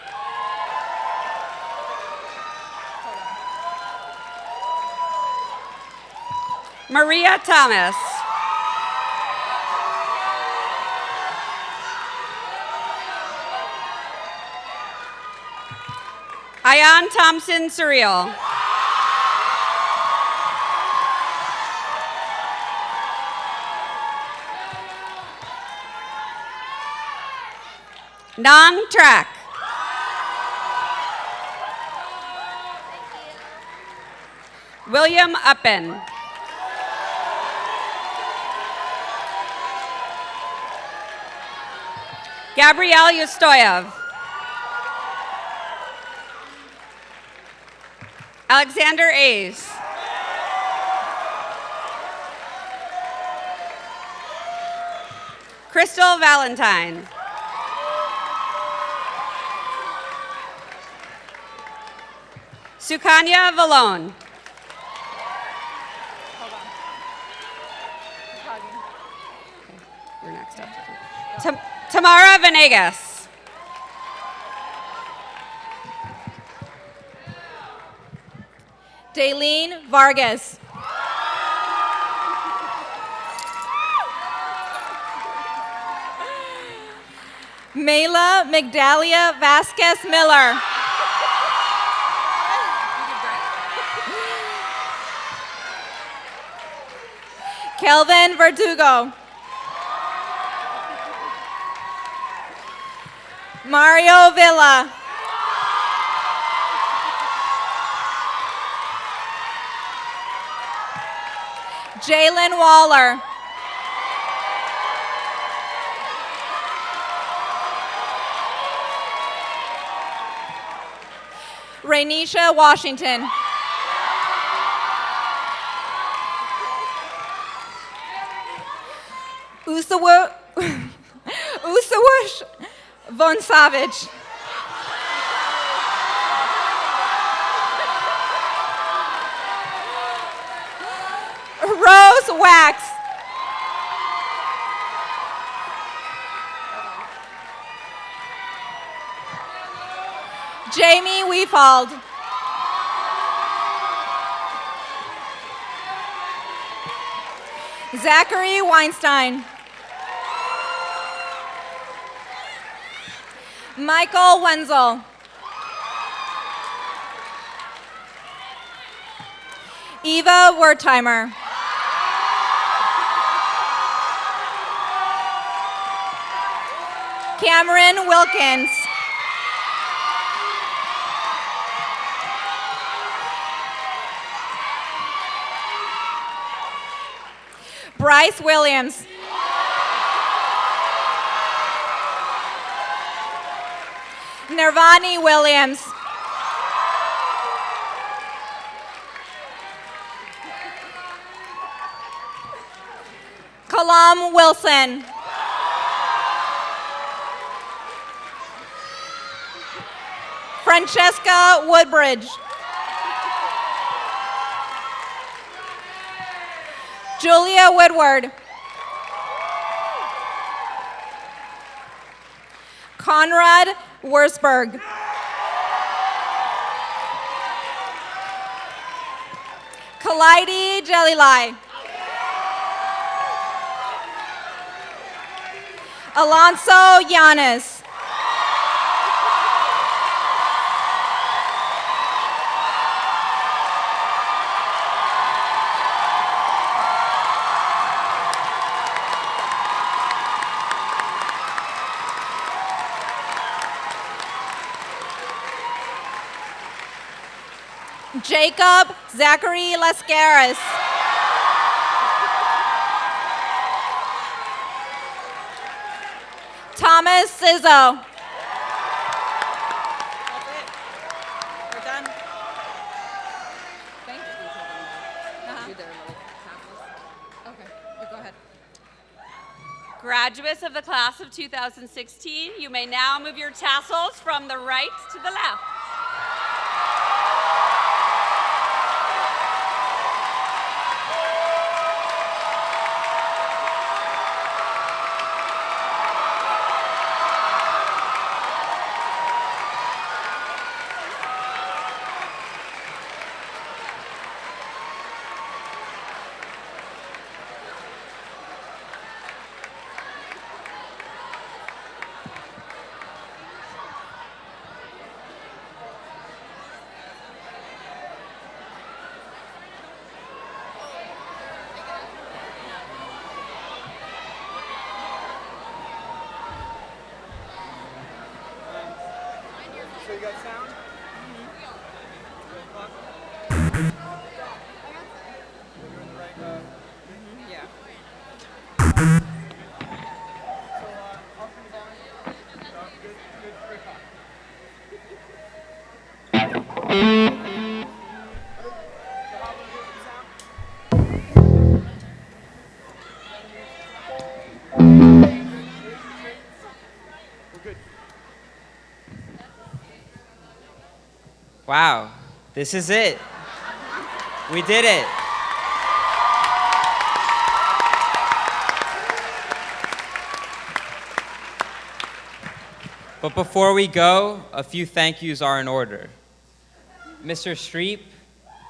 Maria Thomas. Ayan Thompson Surreal. Nong Trak. William Uppen. Gabrielle Yustoyev. Alexander Ays. Crystal Valentine. Sukanya Valone. You're next up. Tamara Venegas. Daylene Vargas. Mayla Migdalia Vasquez Miller. Kelvin Verdugo. Mario Villa. Jalen Waller. Rainisha Washington. Usawush Von Savage. Rose Wax. Jamie Weefald. Zachary Weinstein. Michael Wenzel. Eva Wertheimer. Cameron Wilkins. Bryce Williams. Nirvani Williams. Kalam Wilson. Francesca Woodbridge. Julia Woodward. Conrad Wurzberg. Kalaidi Jelilai. Alonso Yanis. Jacob Zachary Lascaris. Thomas Sizzo. That's it. We're done. Thank you. Okay, go ahead. Graduates of the class of 2016, you may now move your tassels from the right to the left. got sound? Yeah. Wow, this is it. We did it. But before we go, a few thank yous are in order. Mr. Streep,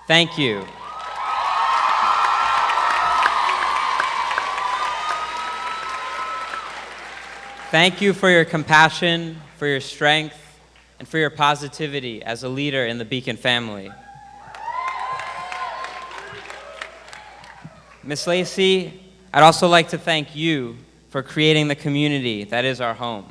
thank you. Thank you for your compassion, for your strength, and for your positivity as a leader in the Beacon family. Ms. Lacey, I'd also like to thank you for creating the community that is our home.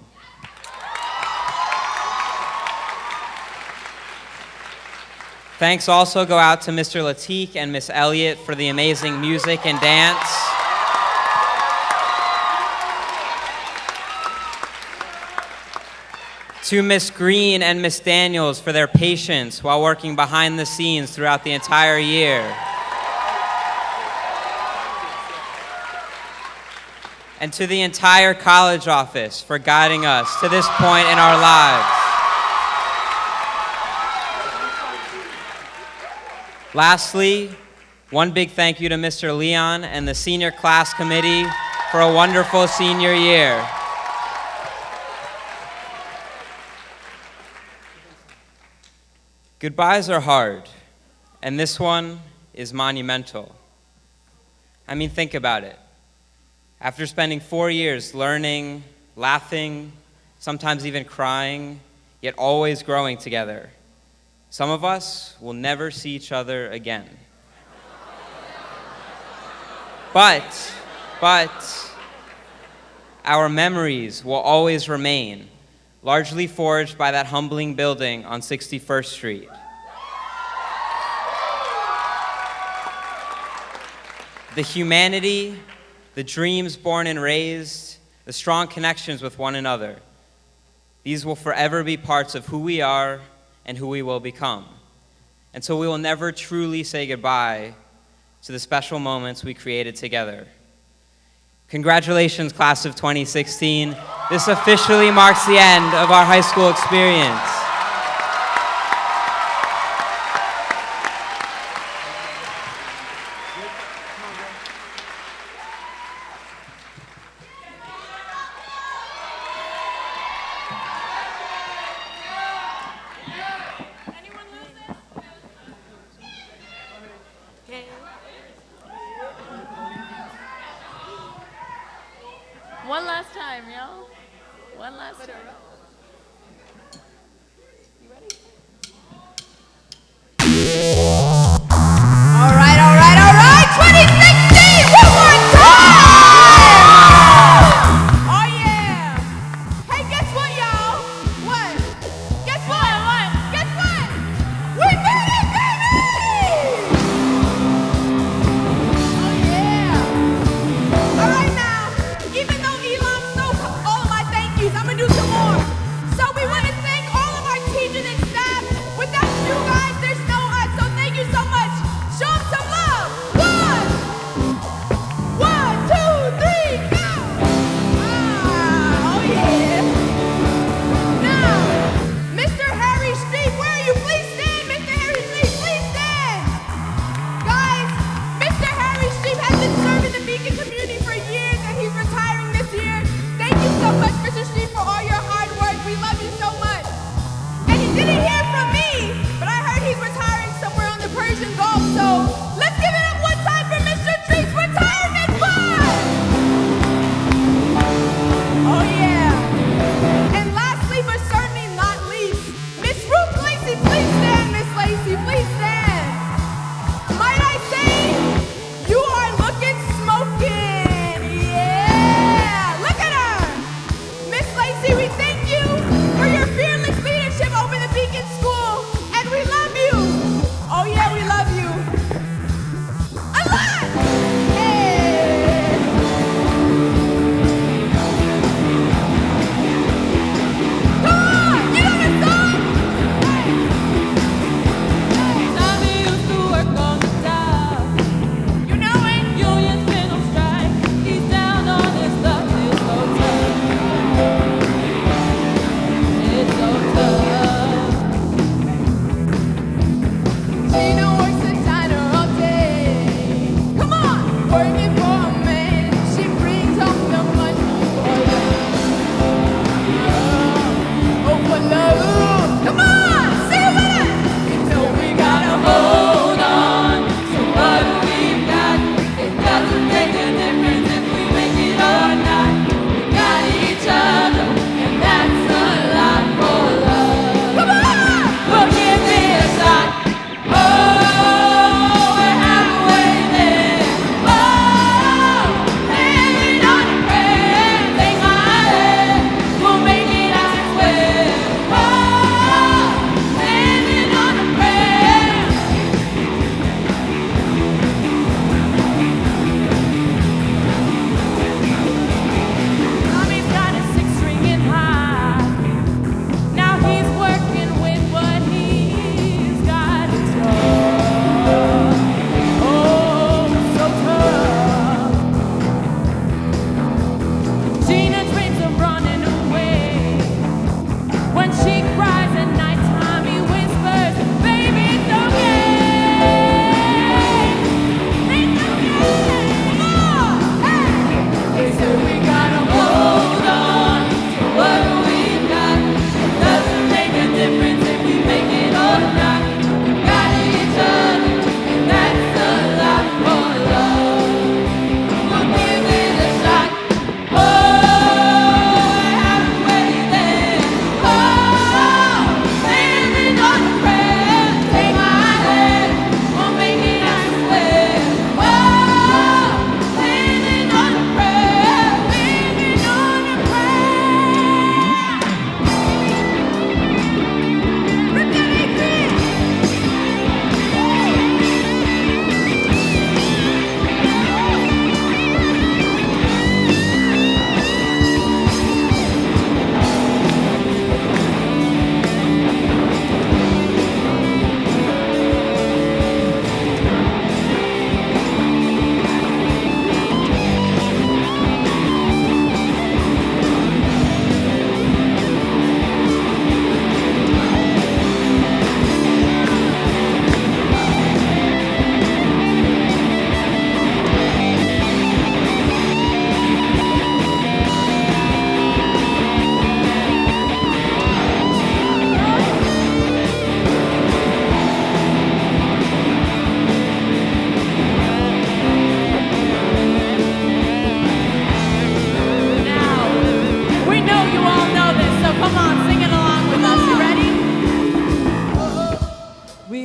Thanks also go out to Mr. Latique and Miss Elliott for the amazing music and dance. To Miss Green and Miss Daniels for their patience while working behind the scenes throughout the entire year. And to the entire college office for guiding us to this point in our lives. Lastly, one big thank you to Mr. Leon and the senior class committee for a wonderful senior year. Goodbyes are hard, and this one is monumental. I mean, think about it. After spending 4 years learning, laughing, sometimes even crying, yet always growing together, some of us will never see each other again. But our memories will always remain, largely forged by that humbling building on 61st Street. The humanity, the dreams born and raised, the strong connections with one another, these will forever be parts of who we are and who we will become. And so we will never truly say goodbye to the special moments we created together. Congratulations, class of 2016. This officially marks the end of our high school experience. One last time, y'all. One last time. You ready? All right, 2016, one more time! Oh yeah! Hey, guess what, y'all? What? Guess what? Guess what? We made it, baby! Oh yeah! All right now, even though Elon stole all of my thank yous, I'm gonna do some more.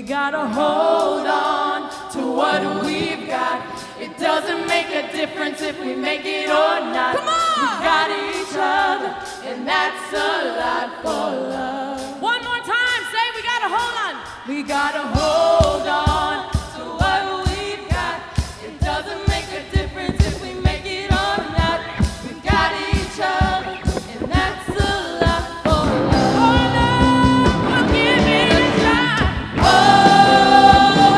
gotta hold on to what we've got. It doesn't make a difference if we make it or not. Come on! We got each other, and that's a lot for love. One more time, say we gotta hold on. We gotta hold on to what we've got. It doesn't make a difference if we make it or not. We got each other, and that's a lot for love. For love, we'll give it a shot. Oh,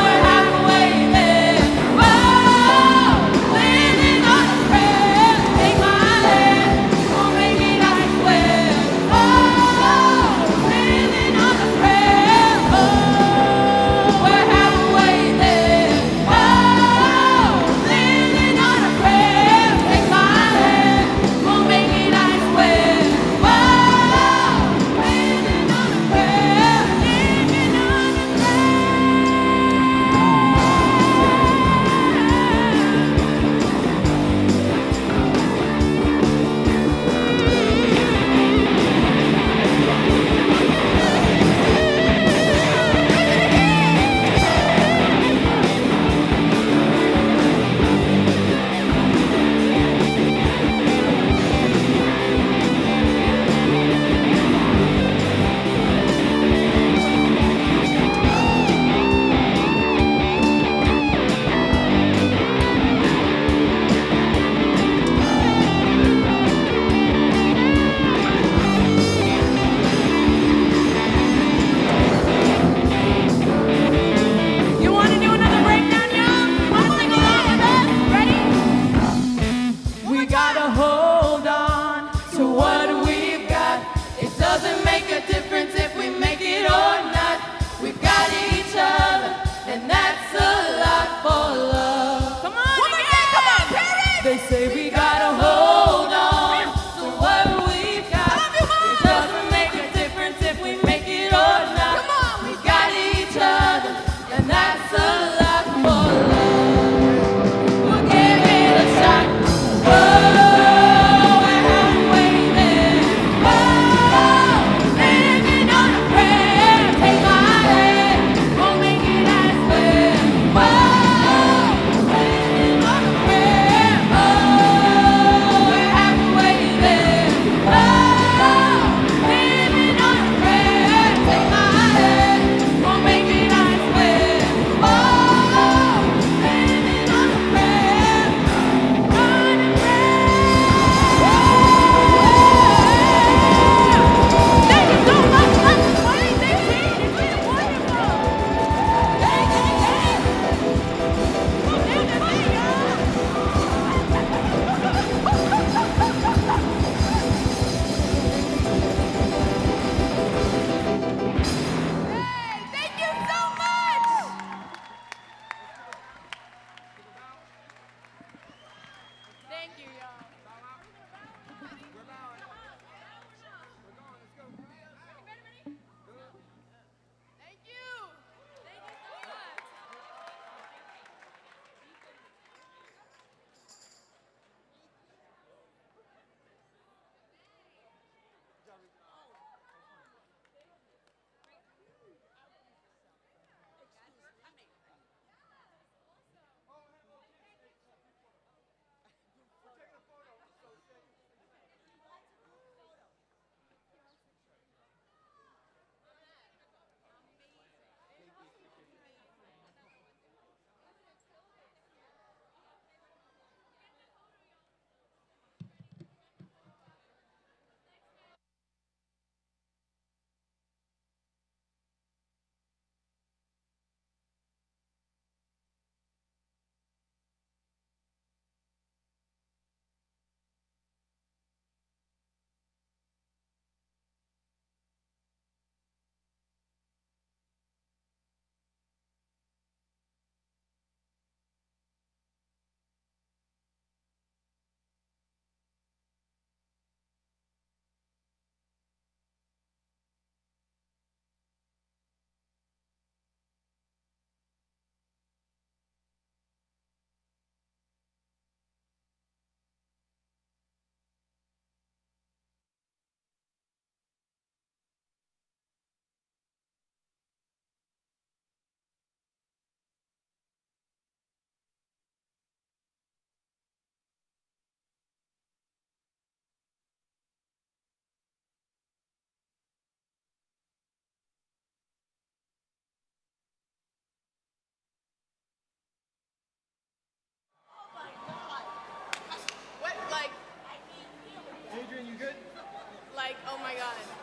we're halfway there. Oh, living on a prayer. Take my hand, we'll make it, I swear. Oh, living on a prayer. Oh, we're halfway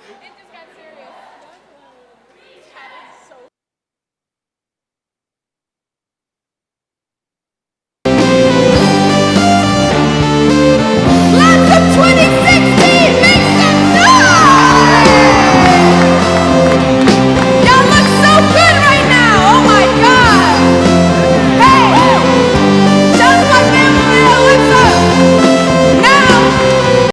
Into